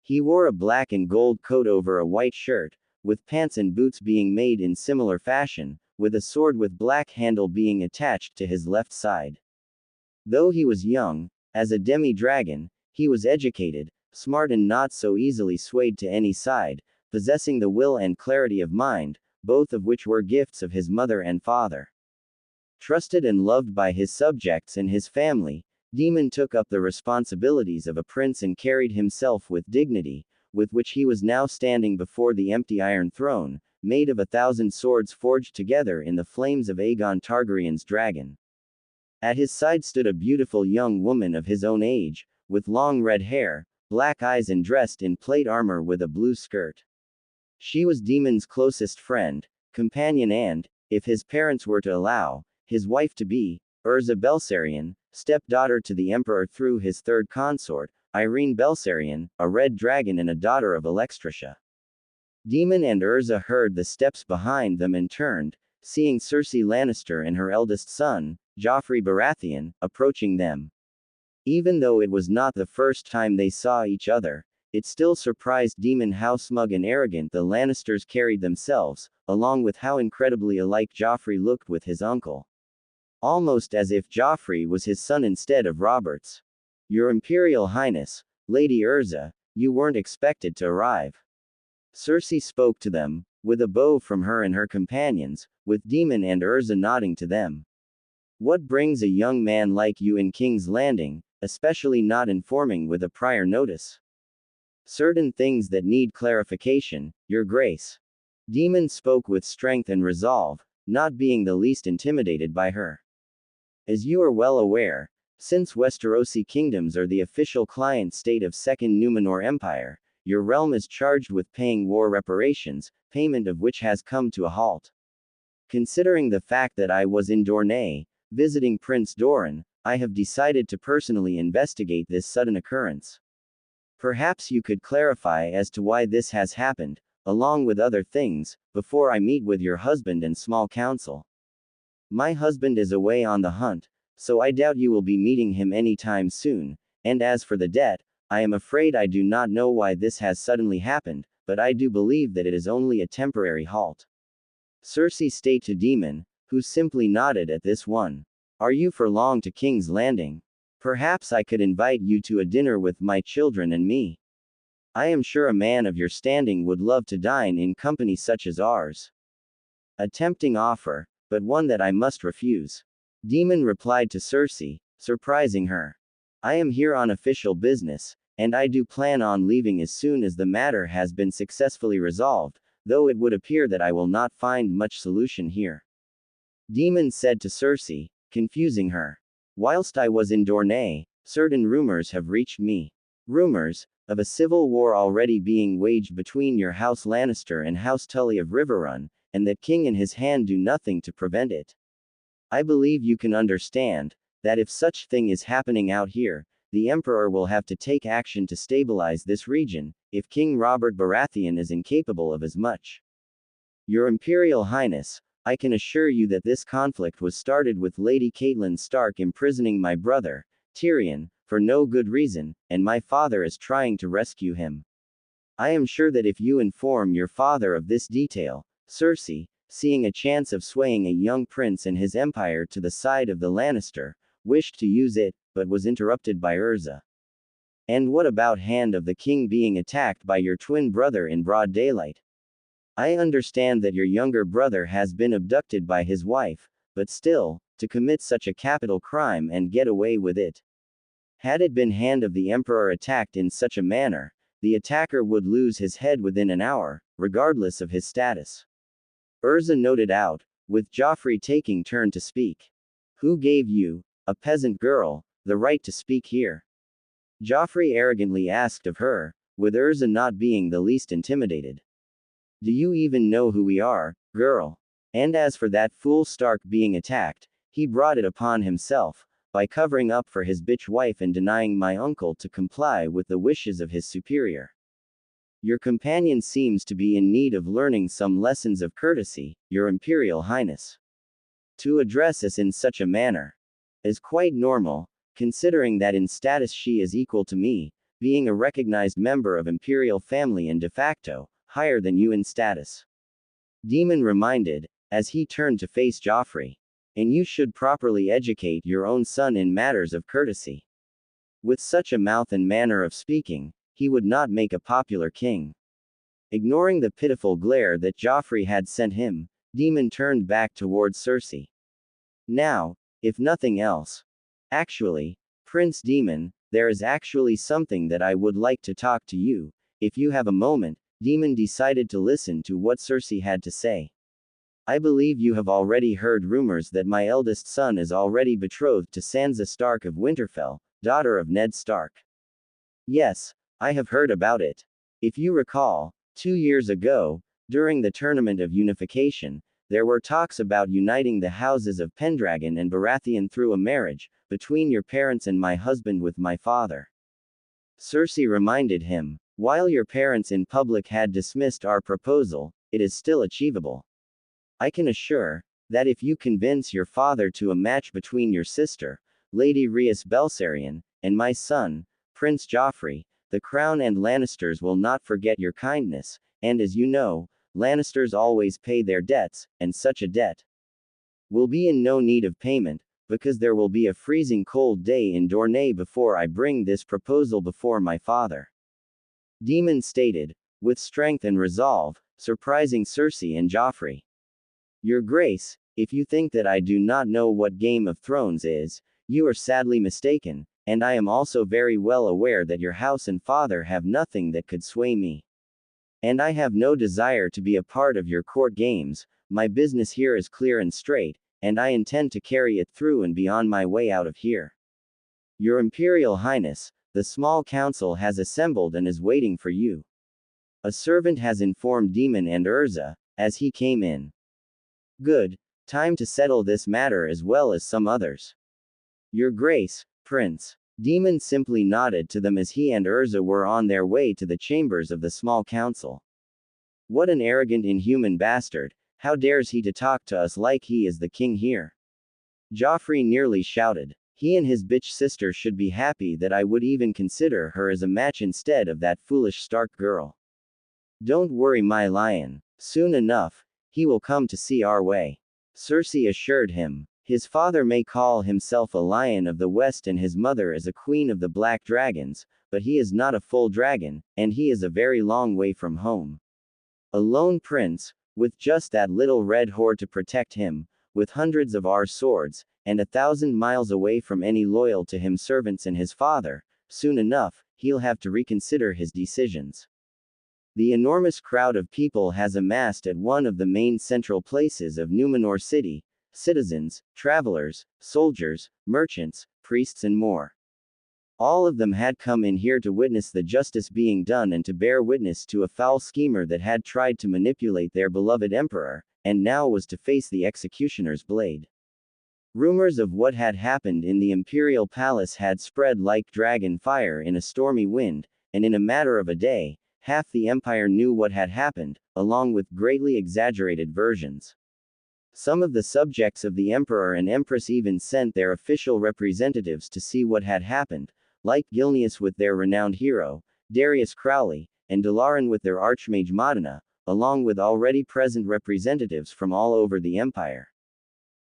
He wore a black and gold coat over a white shirt, with pants and boots being made in similar fashion, with a sword with black handle being attached to his left side. Though he was young, as a demi-dragon, he was educated, smart and not so easily swayed to any side, possessing the will and clarity of mind, both of which were gifts of his mother and father. Trusted and loved by his subjects and his family, Demon took up the responsibilities of a prince and carried himself with dignity, with which he was now standing before the empty Iron Throne, made of 1,000 swords forged together in the flames of Aegon Targaryen's dragon. At his side stood a beautiful young woman of his own age, with long red hair, black eyes and dressed in plate armor with a blue skirt. She was Demon's closest friend, companion and, if his parents were to allow, his wife to be, Urza Belsarion, stepdaughter to the Emperor through his third consort, Irene Belsarion, a red dragon and a daughter of Alexstrasza. Daemon and Urza heard the steps behind them and turned, seeing Cersei Lannister and her eldest son, Joffrey Baratheon, approaching them. Even though it was not the first time they saw each other, it still surprised Daemon how smug and arrogant the Lannisters carried themselves, along with how incredibly alike Joffrey looked with his uncle. Almost as if Joffrey was his son instead of Robert's. Your Imperial Highness, Lady Urza, you weren't expected to arrive. Cersei spoke to them, with a bow from her and her companions, with Daemon and Urza nodding to them. What brings a young man like you in King's Landing, especially not informing with a prior notice? Certain things that need clarification, Your Grace. Daemon spoke with strength and resolve, not being the least intimidated by her. As you are well aware, since Westerosi kingdoms are the official client state of Second Numenor Empire, your realm is charged with paying war reparations, payment of which has come to a halt. Considering the fact that I was in Dorne, visiting Prince Doran, I have decided to personally investigate this sudden occurrence. Perhaps you could clarify as to why this has happened, along with other things, before I meet with your husband and small council. My husband is away on the hunt, so I doubt you will be meeting him anytime soon, and as for the debt, I am afraid I do not know why this has suddenly happened, but I do believe that it is only a temporary halt. Cersei stated to Daemon, who simply nodded at this one. Are you for long to King's Landing? Perhaps I could invite you to a dinner with my children and me. I am sure a man of your standing would love to dine in company such as ours. A tempting offer, but one that I must refuse. Daemon replied to Cersei, surprising her. I am here on official business, and I do plan on leaving as soon as the matter has been successfully resolved, though it would appear that I will not find much solution here. Daemon said to Cersei, confusing her. Whilst I was in Dorne, certain rumors have reached me. Rumors of a civil war already being waged between your House Lannister and House Tully of Riverrun, and that King and his hand do nothing to prevent it. I believe you can understand that if such thing is happening out here, the Emperor will have to take action to stabilize this region, if King Robert Baratheon is incapable of as much. Your Imperial Highness, I can assure you that this conflict was started with Lady Catelyn Stark imprisoning my brother, Tyrion, for no good reason, and my father is trying to rescue him. I am sure that if you inform your father of this detail, Cersei, seeing a chance of swaying a young prince and his empire to the side of the Lannister, wished to use it, but was interrupted by Urza. And what about Hand of the King being attacked by your twin brother in broad daylight? I understand that your younger brother has been abducted by his wife, but still, to commit such a capital crime and get away with it. Had it been Hand of the Emperor attacked in such a manner, the attacker would lose his head within an hour, regardless of his status. Urza noted out, with Joffrey taking turn to speak. Who gave you, a peasant girl, the right to speak here? Joffrey arrogantly asked of her, with Urza not being the least intimidated. Do you even know who we are, girl? And as for that fool Stark being attacked, he brought it upon himself, by covering up for his bitch wife and denying my uncle to comply with the wishes of his superior. Your companion seems to be in need of learning some lessons of courtesy, Your Imperial Highness. To address us in such a manner is quite normal, considering that in status she is equal to me, being a recognized member of Imperial family and de facto, higher than you in status. Daemon reminded, as he turned to face Joffrey. And you should properly educate your own son in matters of courtesy. With such a mouth and manner of speaking, he would not make a popular king. Ignoring the pitiful glare that Joffrey had sent him, Daemon turned back towards Cersei. Now, if nothing else. Actually, Prince Daemon, there is actually something that I would like to talk to you, if you have a moment. Daemon decided to listen to what Cersei had to say. I believe you have already heard rumors that my eldest son is already betrothed to Sansa Stark of Winterfell, daughter of Ned Stark. Yes, I have heard about it. If you recall, 2 years ago, during the Tournament of Unification, there were talks about uniting the houses of Pendragon and Baratheon through a marriage, between your parents and my husband with my father. Cersei reminded him. While your parents in public had dismissed our proposal, it is still achievable. I can assure that if you convince your father to a match between your sister, Lady Rhys Belsarion, and my son, Prince Joffrey, the crown and Lannisters will not forget your kindness, and as you know, Lannisters always pay their debts, and such a debt will be in no need of payment, because there will be a freezing cold day in Dorne before I bring this proposal before my father. Daemon stated, with strength and resolve, surprising Cersei and Joffrey. Your Grace, if you think that I do not know what Game of Thrones is, you are sadly mistaken, and I am also very well aware that your house and father have nothing that could sway me. And I have no desire to be a part of your court games. My business here is clear and straight, and I intend to carry it through and be on my way out of here. Your Imperial Highness, the small council has assembled and is waiting for you. A servant has informed Daemon and Urza, as he came in. Good. Time to settle this matter as well as some others. Your Grace, Prince. Daemon simply nodded to them as he and Urza were on their way to the chambers of the small council. What an arrogant inhuman bastard, how dares he to talk to us like he is the king here? Joffrey nearly shouted. He and his bitch sister should be happy that I would even consider her as a match instead of that foolish Stark girl. Don't worry my lion, soon enough, he will come to see our way. Cersei assured him. His father may call himself a lion of the west and his mother is a queen of the black dragons, but he is not a full dragon, and he is a very long way from home. A lone prince, with just that little red horde to protect him, with hundreds of our swords, and 1,000 miles away from any loyal to him servants and his father, soon enough, he'll have to reconsider his decisions. The enormous crowd of people has amassed at one of the main central places of Numenor City, citizens, travelers, soldiers, merchants, priests and more. All of them had come in here to witness the justice being done and to bear witness to a foul schemer that had tried to manipulate their beloved emperor, and now was to face the executioner's blade. Rumors of what had happened in the imperial palace had spread like dragon fire in a stormy wind, and in a matter of a day, half the empire knew what had happened, along with greatly exaggerated versions. Some of the subjects of the emperor and empress even sent their official representatives to see what had happened, like Gilneas with their renowned hero, Darius Crowley, and Dalaran with their archmage Modena, along with already present representatives from all over the empire.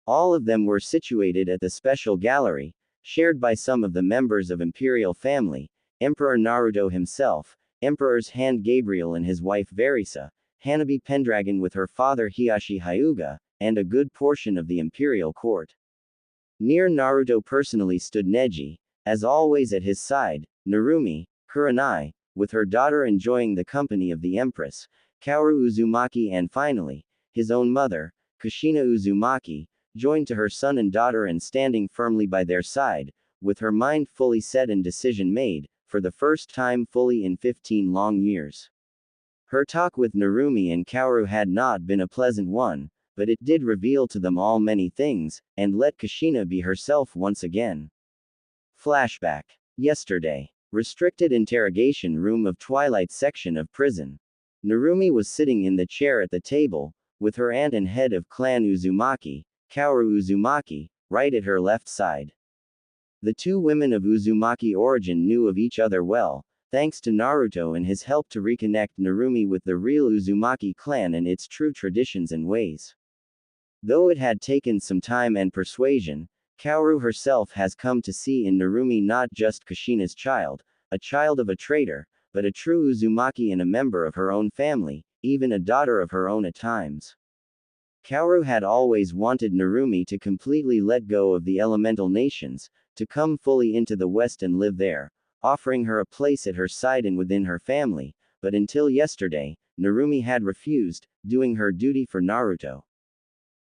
All of them were situated at the special gallery, shared by some of the members of imperial family, Emperor Naruto himself, Emperor's Hand Gabriel and his wife Varisa, Hanabi Pendragon with her father Hiashi Hyuga, and a good portion of the imperial court. Near Naruto personally stood Neji, as always at his side, Narumi, Kurenai, with her daughter enjoying the company of the empress, Kaoru Uzumaki and finally, his own mother, Kushina Uzumaki, joined to her son and daughter and standing firmly by their side, with her mind fully set and decision made, for the first time fully in 15 long years. Her talk with Narumi and Kaoru had not been a pleasant one, but it did reveal to them all many things, and let Kushina be herself once again. Flashback. Yesterday. Restricted interrogation room of Twilight section of prison. Narumi was sitting in the chair at the table, with her aunt and head of clan Uzumaki, Kaoru Uzumaki, right at her left side. The two women of Uzumaki origin knew of each other well, thanks to Naruto and his help to reconnect Narumi with the real Uzumaki clan and its true traditions and ways. Though it had taken some time and persuasion, Kaoru herself has come to see in Narumi not just Kushina's child, a child of a traitor, but a true Uzumaki and a member of her own family, even a daughter of her own at times. Kaoru had always wanted Narumi to completely let go of the elemental nations, to come fully into the West and live there, offering her a place at her side and within her family, but until yesterday, Narumi had refused, doing her duty for Naruto.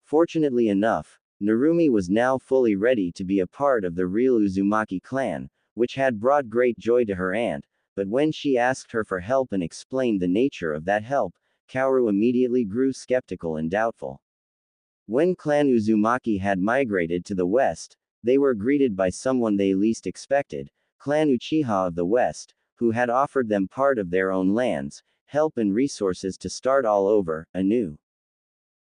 Fortunately enough, Narumi was now fully ready to be a part of the real Uzumaki clan, which had brought great joy to her aunt, but when she asked her for help and explained the nature of that help, Kaoru immediately grew skeptical and doubtful. When Clan Uzumaki had migrated to the west, they were greeted by someone they least expected, Clan Uchiha of the West, who had offered them part of their own lands, help and resources to start all over, anew.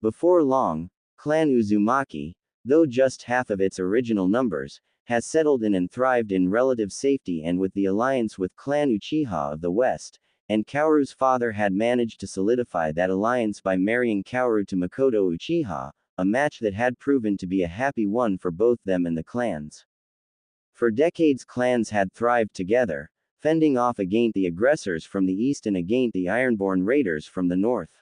Before long, Clan Uzumaki, though just half of its original numbers, has settled in and thrived in relative safety and with the alliance with Clan Uchiha of the West, and Kaoru's father had managed to solidify that alliance by marrying Kaoru to Makoto Uchiha, a match that had proven to be a happy one for both them and the clans. For decades clans had thrived together, fending off against the aggressors from the east and against the Ironborn raiders from the north.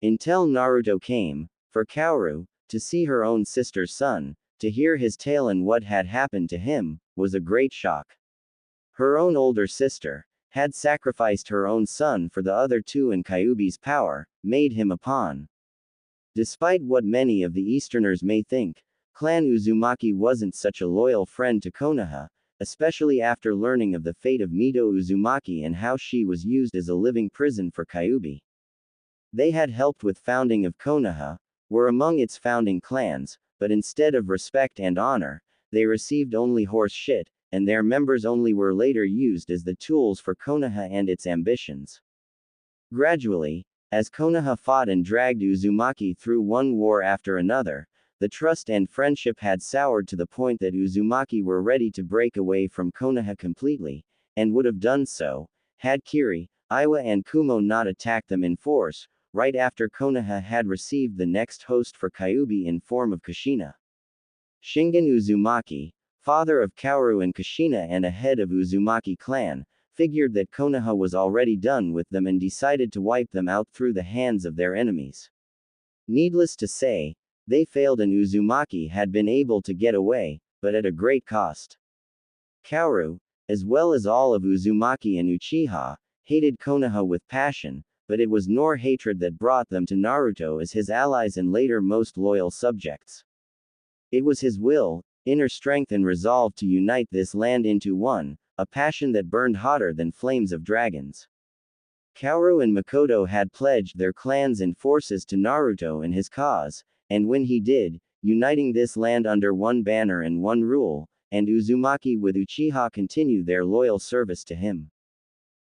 Until Naruto came, for Kaoru, to see her own sister's son, to hear his tale and what had happened to him, was a great shock. Her own older sister had sacrificed her own son for the other two, and Kyuubi's power made him a pawn. Despite what many of the Easterners may think, Clan Uzumaki wasn't such a loyal friend to Konoha, especially after learning of the fate of Mito Uzumaki and how she was used as a living prison for Kyuubi. They had helped with founding of Konoha, were among its founding clans, but instead of respect and honor, they received only horse shit, and their members only were later used as the tools for Konoha and its ambitions. Gradually, as Konoha fought and dragged Uzumaki through one war after another, the trust and friendship had soured to the point that Uzumaki were ready to break away from Konoha completely, and would have done so, had Kiri, Iwa and Kumo not attacked them in force, right after Konoha had received the next host for Kyuubi in form of Kushina. Shingen Uzumaki, father of Kaoru and Kushina and a head of Uzumaki clan, figured that Konoha was already done with them and decided to wipe them out through the hands of their enemies. Needless to say, they failed and Uzumaki had been able to get away, but at a great cost. Kaoru, as well as all of Uzumaki and Uchiha, hated Konoha with passion, but it was nor hatred that brought them to Naruto as his allies and later most loyal subjects. It was his will, inner strength and resolve to unite this land into one, a passion that burned hotter than flames of dragons. Kaoru and Makoto had pledged their clans and forces to Naruto and his cause, and when he did, uniting this land under one banner and one rule, and Uzumaki with Uchiha continue their loyal service to him.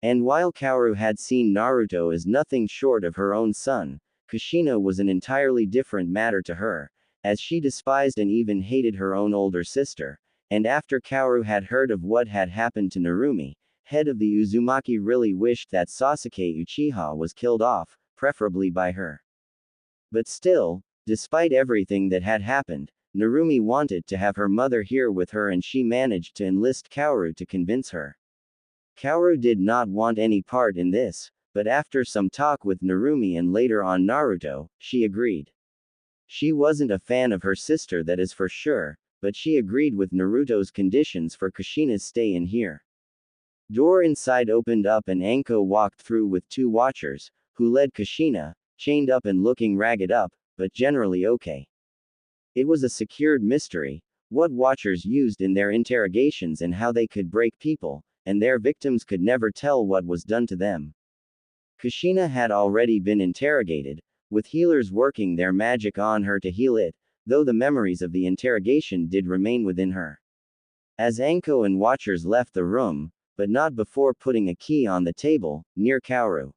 And while Kaoru had seen Naruto as nothing short of her own son, Kushina was an entirely different matter to her, as she despised and even hated her own older sister, and after Kaoru had heard of what had happened to Narumi, head of the Uzumaki, really wished that Sasuke Uchiha was killed off, preferably by her. But still, despite everything that had happened, Narumi wanted to have her mother here with her and she managed to enlist Kaoru to convince her. Kaoru did not want any part in this, but after some talk with Narumi and later on Naruto, she agreed. She wasn't a fan of her sister, that is for sure, but she agreed with Naruto's conditions for Kushina's stay in here. Door inside opened up and Anko walked through with two watchers, who led Kushina, chained up and looking ragged up, but generally okay. It was a secured mystery, what watchers used in their interrogations and how they could break people, and their victims could never tell what was done to them. Kushina had already been interrogated, with healers working their magic on her to heal it, though the memories of the interrogation did remain within her. As Anko and watchers left the room, but not before putting a key on the table, near Kaoru.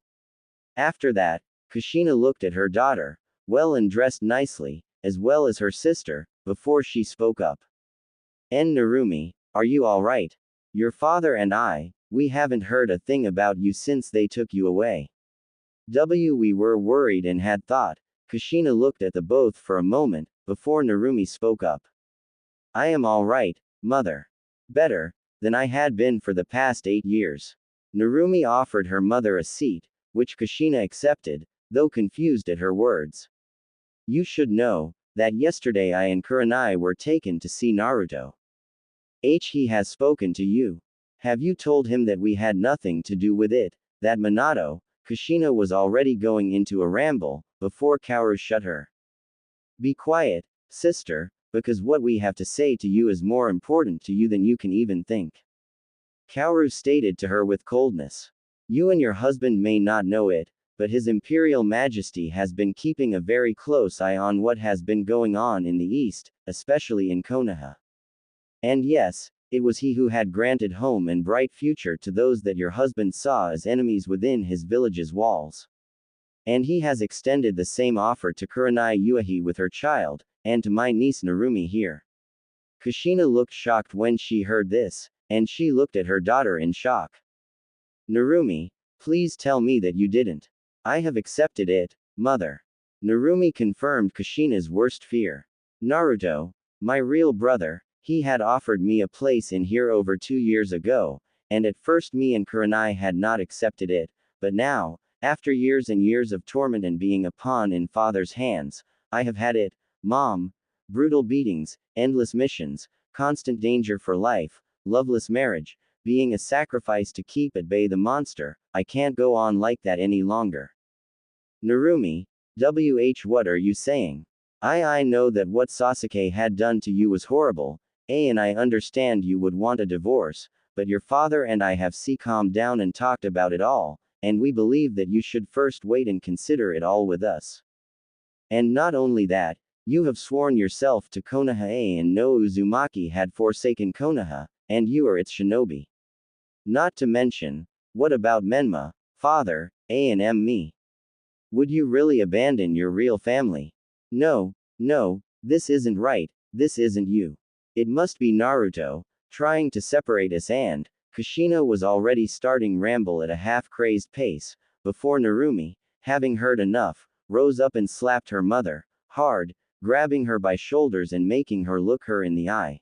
After that, Kushina looked at her daughter, well and dressed nicely, as well as her sister, before she spoke up. Narumi, are you alright? Your father and we haven't heard a thing about you since they took you away. We were worried and had thought. Kushina looked at the both for a moment, before Narumi spoke up. I am alright, mother. Better than I had been for the past 8 years. Narumi offered her mother a seat, which Kushina accepted, though confused at her words. You should know that yesterday I and Kurenai were taken to see Naruto. He has spoken to you. Have you told him that we had nothing to do with it, that Minato? Kushina was already going into a ramble, before Kaoru shut her. Be quiet, sister, because what we have to say to you is more important to you than you can even think. Kaoru stated to her with coldness. You and your husband may not know it, but His Imperial Majesty has been keeping a very close eye on what has been going on in the East, especially in Konoha. And yes, It was he who had granted home and bright future to those that your husband saw as enemies within his village's walls. And he has extended the same offer to Kurenai Yuahi with her child, and to my niece Narumi here. Kushina looked shocked when she heard this, and she looked at her daughter in shock. Narumi, please tell me that you didn't. I have accepted it, mother. Narumi confirmed Kushina's worst fear. Naruto, my real brother, he had offered me a place in here over 2 years ago, and at first me and Kurenai had not accepted it, but now, after years and years of torment and being a pawn in father's hands, I have had it, mom. Brutal beatings, endless missions, constant danger for life, loveless marriage, being a sacrifice to keep at bay the monster. I can't go on like that any longer. Narumi, what are you saying? I know that what Sasuke had done to you was horrible, and I understand you would want a divorce, but your father and I have calmed down and talked about it all, and we believe that you should first wait and consider it all with us. And not only that, you have sworn yourself to Konoha and no Uzumaki had forsaken Konoha, and you are its shinobi. Not to mention, what about Menma, father, and me? Would you really abandon your real family? No, this isn't right, this isn't you. It must be Naruto, trying to separate us and, Kushina was already starting ramble at a half-crazed pace, before Narumi, having heard enough, rose up and slapped her mother, hard, grabbing her by shoulders and making her look her in the eye.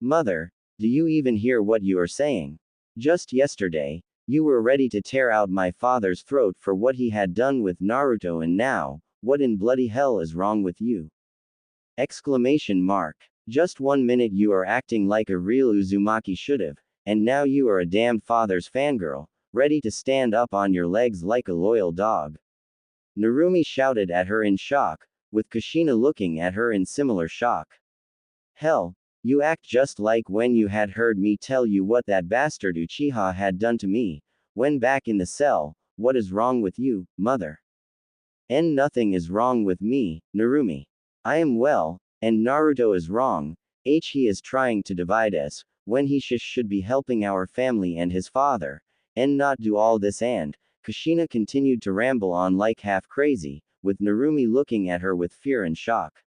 Mother, do you even hear what you are saying? Just yesterday, you were ready to tear out my father's throat for what he had done with Naruto, and now, what in bloody hell is wrong with you? Exclamation mark. Just 1 minute you are acting like a real Uzumaki should've, and now you are a damned father's fangirl, ready to stand up on your legs like a loyal dog. Narumi shouted at her in shock, with Kushina looking at her in similar shock. Hell, you act just like when you had heard me tell you what that bastard Uchiha had done to me, when back in the cell. What is wrong with you, mother? And nothing is wrong with me, Narumi. I am well, and Naruto is wrong. He is trying to divide us, when he should be helping our family and his father, and not do all this. And Kushina continued to ramble on like half crazy, with Narumi looking at her with fear and shock.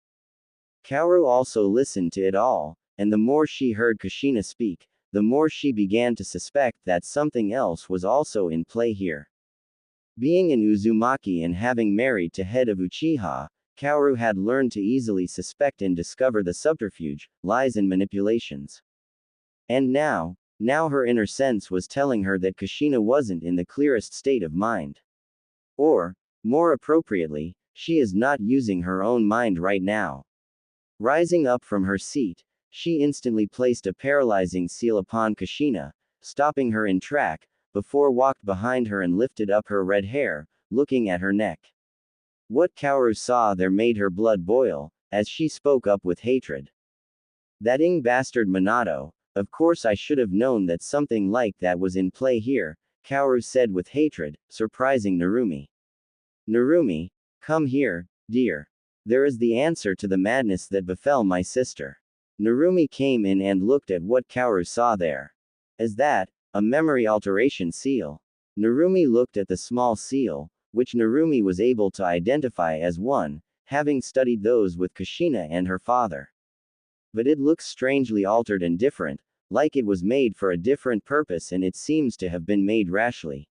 Kaoru also listened to it all, and the more she heard Kushina speak, the more she began to suspect that something else was also in play here. Being an Uzumaki and having married to head of Uchiha, Kaoru had learned to easily suspect and discover the subterfuge, lies and manipulations. And now her inner sense was telling her that Kushina wasn't in the clearest state of mind. Or, more appropriately, she is not using her own mind right now. Rising up from her seat, she instantly placed a paralyzing seal upon Kushina, stopping her in track, before walked behind her and lifted up her red hair, looking at her neck. What Kaoru saw there made her blood boil, as she spoke up with hatred. That bastard Minato, of course I should have known that something like that was in play here, Kaoru said with hatred, surprising Narumi. Narumi, come here, dear. There is the answer to the madness that befell my sister. Narumi came in and looked at what Kaoru saw there. Is that a memory alteration seal? Narumi looked at the small seal, which Narumi was able to identify as one, having studied those with Kushina and her father. But it looks strangely altered and different, like it was made for a different purpose, and it seems to have been made rashly.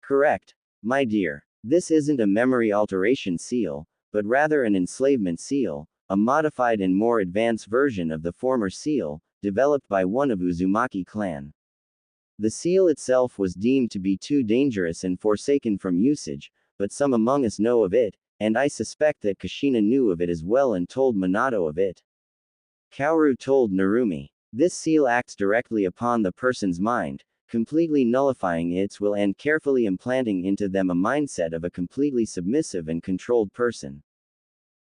Correct, my dear. This isn't a memory alteration seal, but rather an enslavement seal, a modified and more advanced version of the former seal, developed by one of Uzumaki clan. The seal itself was deemed to be too dangerous and forsaken from usage, but some among us know of it, and I suspect that Kushina knew of it as well and told Minato of it. Kaoru told Narumi. This seal acts directly upon the person's mind, completely nullifying its will and carefully implanting into them a mindset of a completely submissive and controlled person.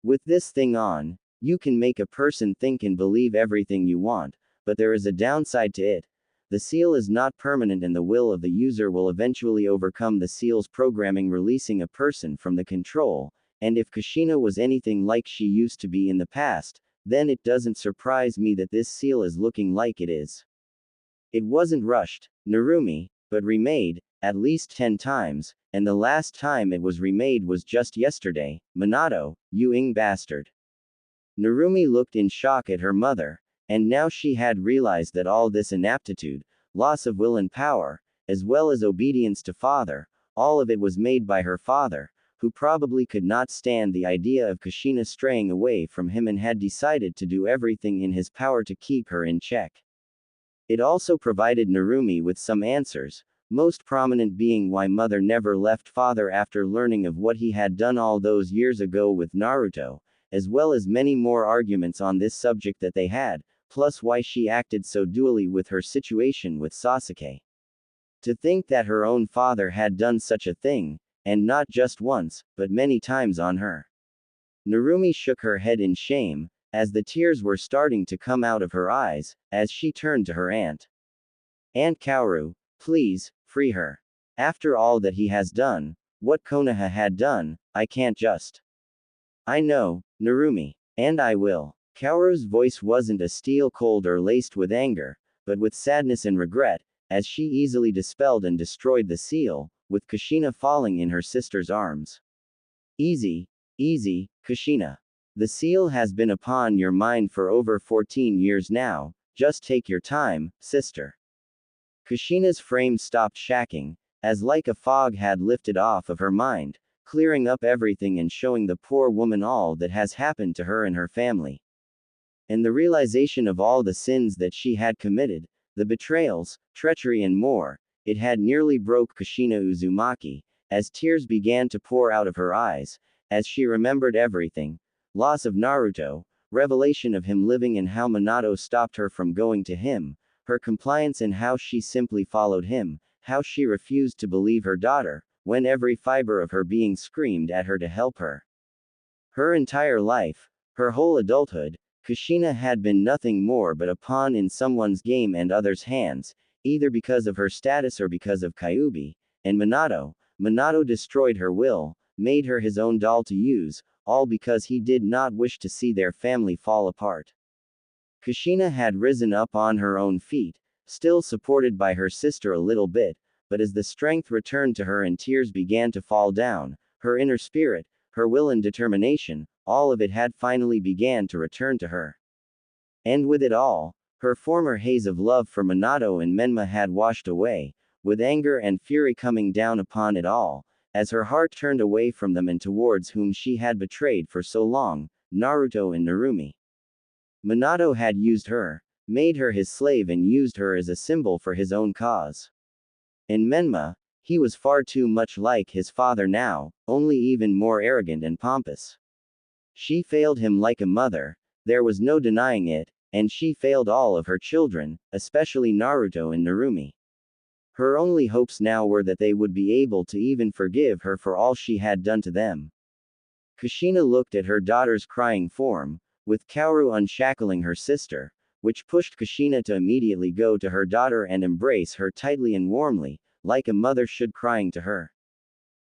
With this thing on, you can make a person think and believe everything you want, but there is a downside to it. The seal is not permanent and the will of the user will eventually overcome the seal's programming, releasing a person from the control, and if Kushina was anything like she used to be in the past, then it doesn't surprise me that this seal is looking like it is. It wasn't rushed, Narumi, but remade, at least 10 times, and the last time it was remade was just yesterday. Minato, you ing bastard. Narumi looked in shock at her mother, and now she had realized that all this inaptitude, loss of will and power, as well as obedience to father, all of it was made by her father, who probably could not stand the idea of Kushina straying away from him and had decided to do everything in his power to keep her in check. It also provided Narumi with some answers, most prominent being why mother never left father after learning of what he had done all those years ago with Naruto, as well as many more arguments on this subject that they had, plus why she acted so dually with her situation with Sasuke. To think that her own father had done such a thing, and not just once, but many times on her. Narumi shook her head in shame, as the tears were starting to come out of her eyes, as she turned to her aunt. Aunt Kaoru, please, free her. After all that he has done, what Konoha had done, I can't just. I know, Narumi. And I will. Kaoru's voice wasn't a steel cold or laced with anger, but with sadness and regret, as she easily dispelled and destroyed the seal, with Kushina falling in her sister's arms. Easy, easy, Kushina. The seal has been upon your mind for over 14 years now, just take your time, sister. Kushina's frame stopped shaking, as like a fog had lifted off of her mind, clearing up everything and showing the poor woman all that has happened to her and her family. And the realization of all the sins that she had committed, the betrayals, treachery and more, it had nearly broke Kushina Uzumaki, as tears began to pour out of her eyes, as she remembered everything, loss of Naruto, revelation of him living and how Minato stopped her from going to him, her compliance and how she simply followed him, how she refused to believe her daughter, when every fiber of her being screamed at her to help her. Her entire life, her whole adulthood, Kushina had been nothing more but a pawn in someone's game and others' hands, either because of her status or because of Kyuubi, and Minato destroyed her will, made her his own doll to use, all because he did not wish to see their family fall apart. Kushina had risen up on her own feet, still supported by her sister a little bit, but as the strength returned to her and tears began to fall down, her inner spirit, her will and determination, all of it had finally began to return to her. And with it all, her former haze of love for Minato and Menma had washed away, with anger and fury coming down upon it all, as her heart turned away from them and towards whom she had betrayed for so long, Naruto and Narumi. Minato had used her, made her his slave and used her as a symbol for his own cause. In Menma, he was far too much like his father now, only even more arrogant and pompous. She failed him like a mother, there was no denying it, and she failed all of her children, especially Naruto and Narumi. Her only hopes now were that they would be able to even forgive her for all she had done to them. Kushina looked at her daughter's crying form, with Kaoru unshackling her sister, which pushed Kushina to immediately go to her daughter and embrace her tightly and warmly, like a mother should, crying to her.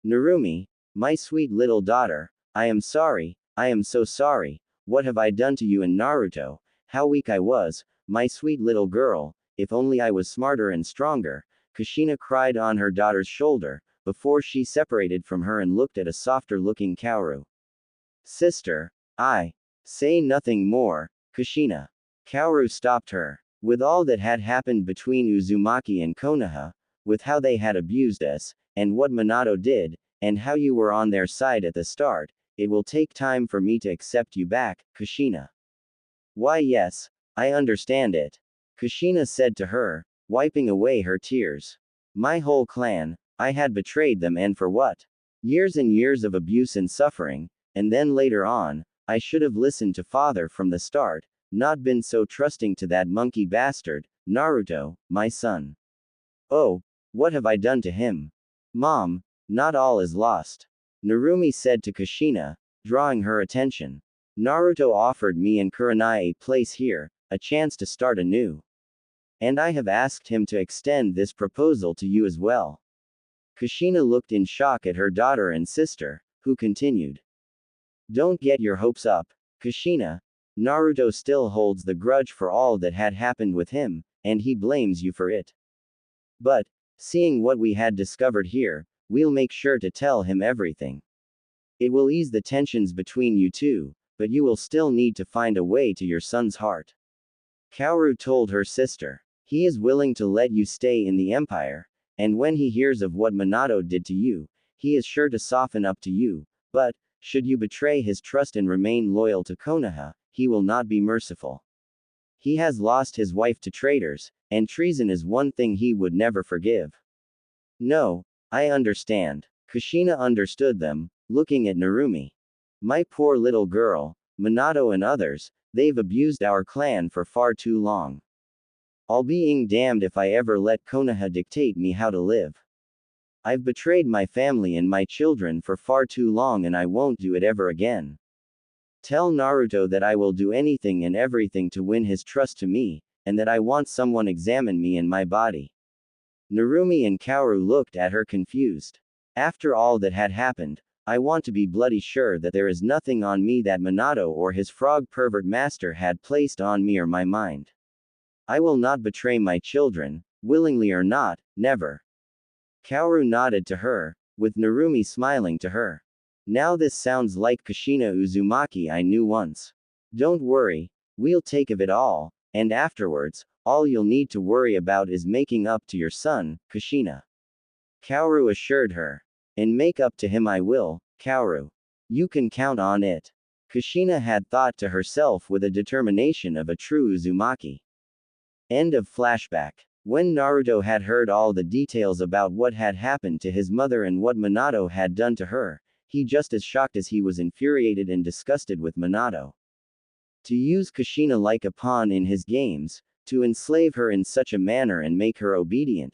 Narumi, my sweet little daughter, I am sorry, I am so sorry, what have I done to you and Naruto, how weak I was, my sweet little girl, if only I was smarter and stronger, Kushina cried on her daughter's shoulder, before she separated from her and looked at a softer-looking Kaoru. Sister, I. Say nothing more, Kushina. Kaoru stopped her. With all that had happened between Uzumaki and Konoha, with how they had abused us, and what Minato did, and how you were on their side at the start, it will take time for me to accept you back, Kushina. Why yes, I understand it. Kushina said to her, wiping away her tears. My whole clan, I had betrayed them, and for what? Years and years of abuse and suffering, and then later on, I should have listened to father from the start, not been so trusting to that monkey bastard, Naruto, my son. Oh, what have I done to him? Mom, not all is lost. Narumi said to Kushina, drawing her attention. Naruto offered me and Kurenai a place here, a chance to start anew. And I have asked him to extend this proposal to you as well. Kushina looked in shock at her daughter and sister, who continued. Don't get your hopes up, Kushina. Naruto still holds the grudge for all that had happened with him, and he blames you for it. But, seeing what we had discovered here, we'll make sure to tell him everything. It will ease the tensions between you two, but you will still need to find a way to your son's heart. Kaoru told her sister. He is willing to let you stay in the Empire, and when he hears of what Minato did to you, he is sure to soften up to you, but, should you betray his trust and remain loyal to Konoha, he will not be merciful. He has lost his wife to traitors, and treason is one thing he would never forgive. No, I understand. Kushina understood them, looking at Narumi. My poor little girl, Minato and others, they've abused our clan for far too long. I'll being damned if I ever let Konoha dictate me how to live. I've betrayed my family and my children for far too long and I won't do it ever again. Tell Naruto that I will do anything and everything to win his trust to me, and that I want someone examine me and my body. Narumi and Kaoru looked at her confused. After all that had happened, I want to be bloody sure that there is nothing on me that Minato or his frog pervert master had placed on me or my mind. I will not betray my children, willingly or not, never. Kaoru nodded to her, with Narumi smiling to her. Now this sounds like Kushina Uzumaki I knew once. Don't worry, we'll take of it all, and afterwards, all you'll need to worry about is making up to your son, Kushina. Kaoru assured her. And make up to him I will, Kaoru. You can count on it. Kushina had thought to herself with a determination of a true Uzumaki. End of flashback. When Naruto had heard all the details about what had happened to his mother and what Minato had done to her, he just as shocked as he was infuriated and disgusted with Minato. To use Kushina like a pawn in his games, to enslave her in such a manner and make her obedient,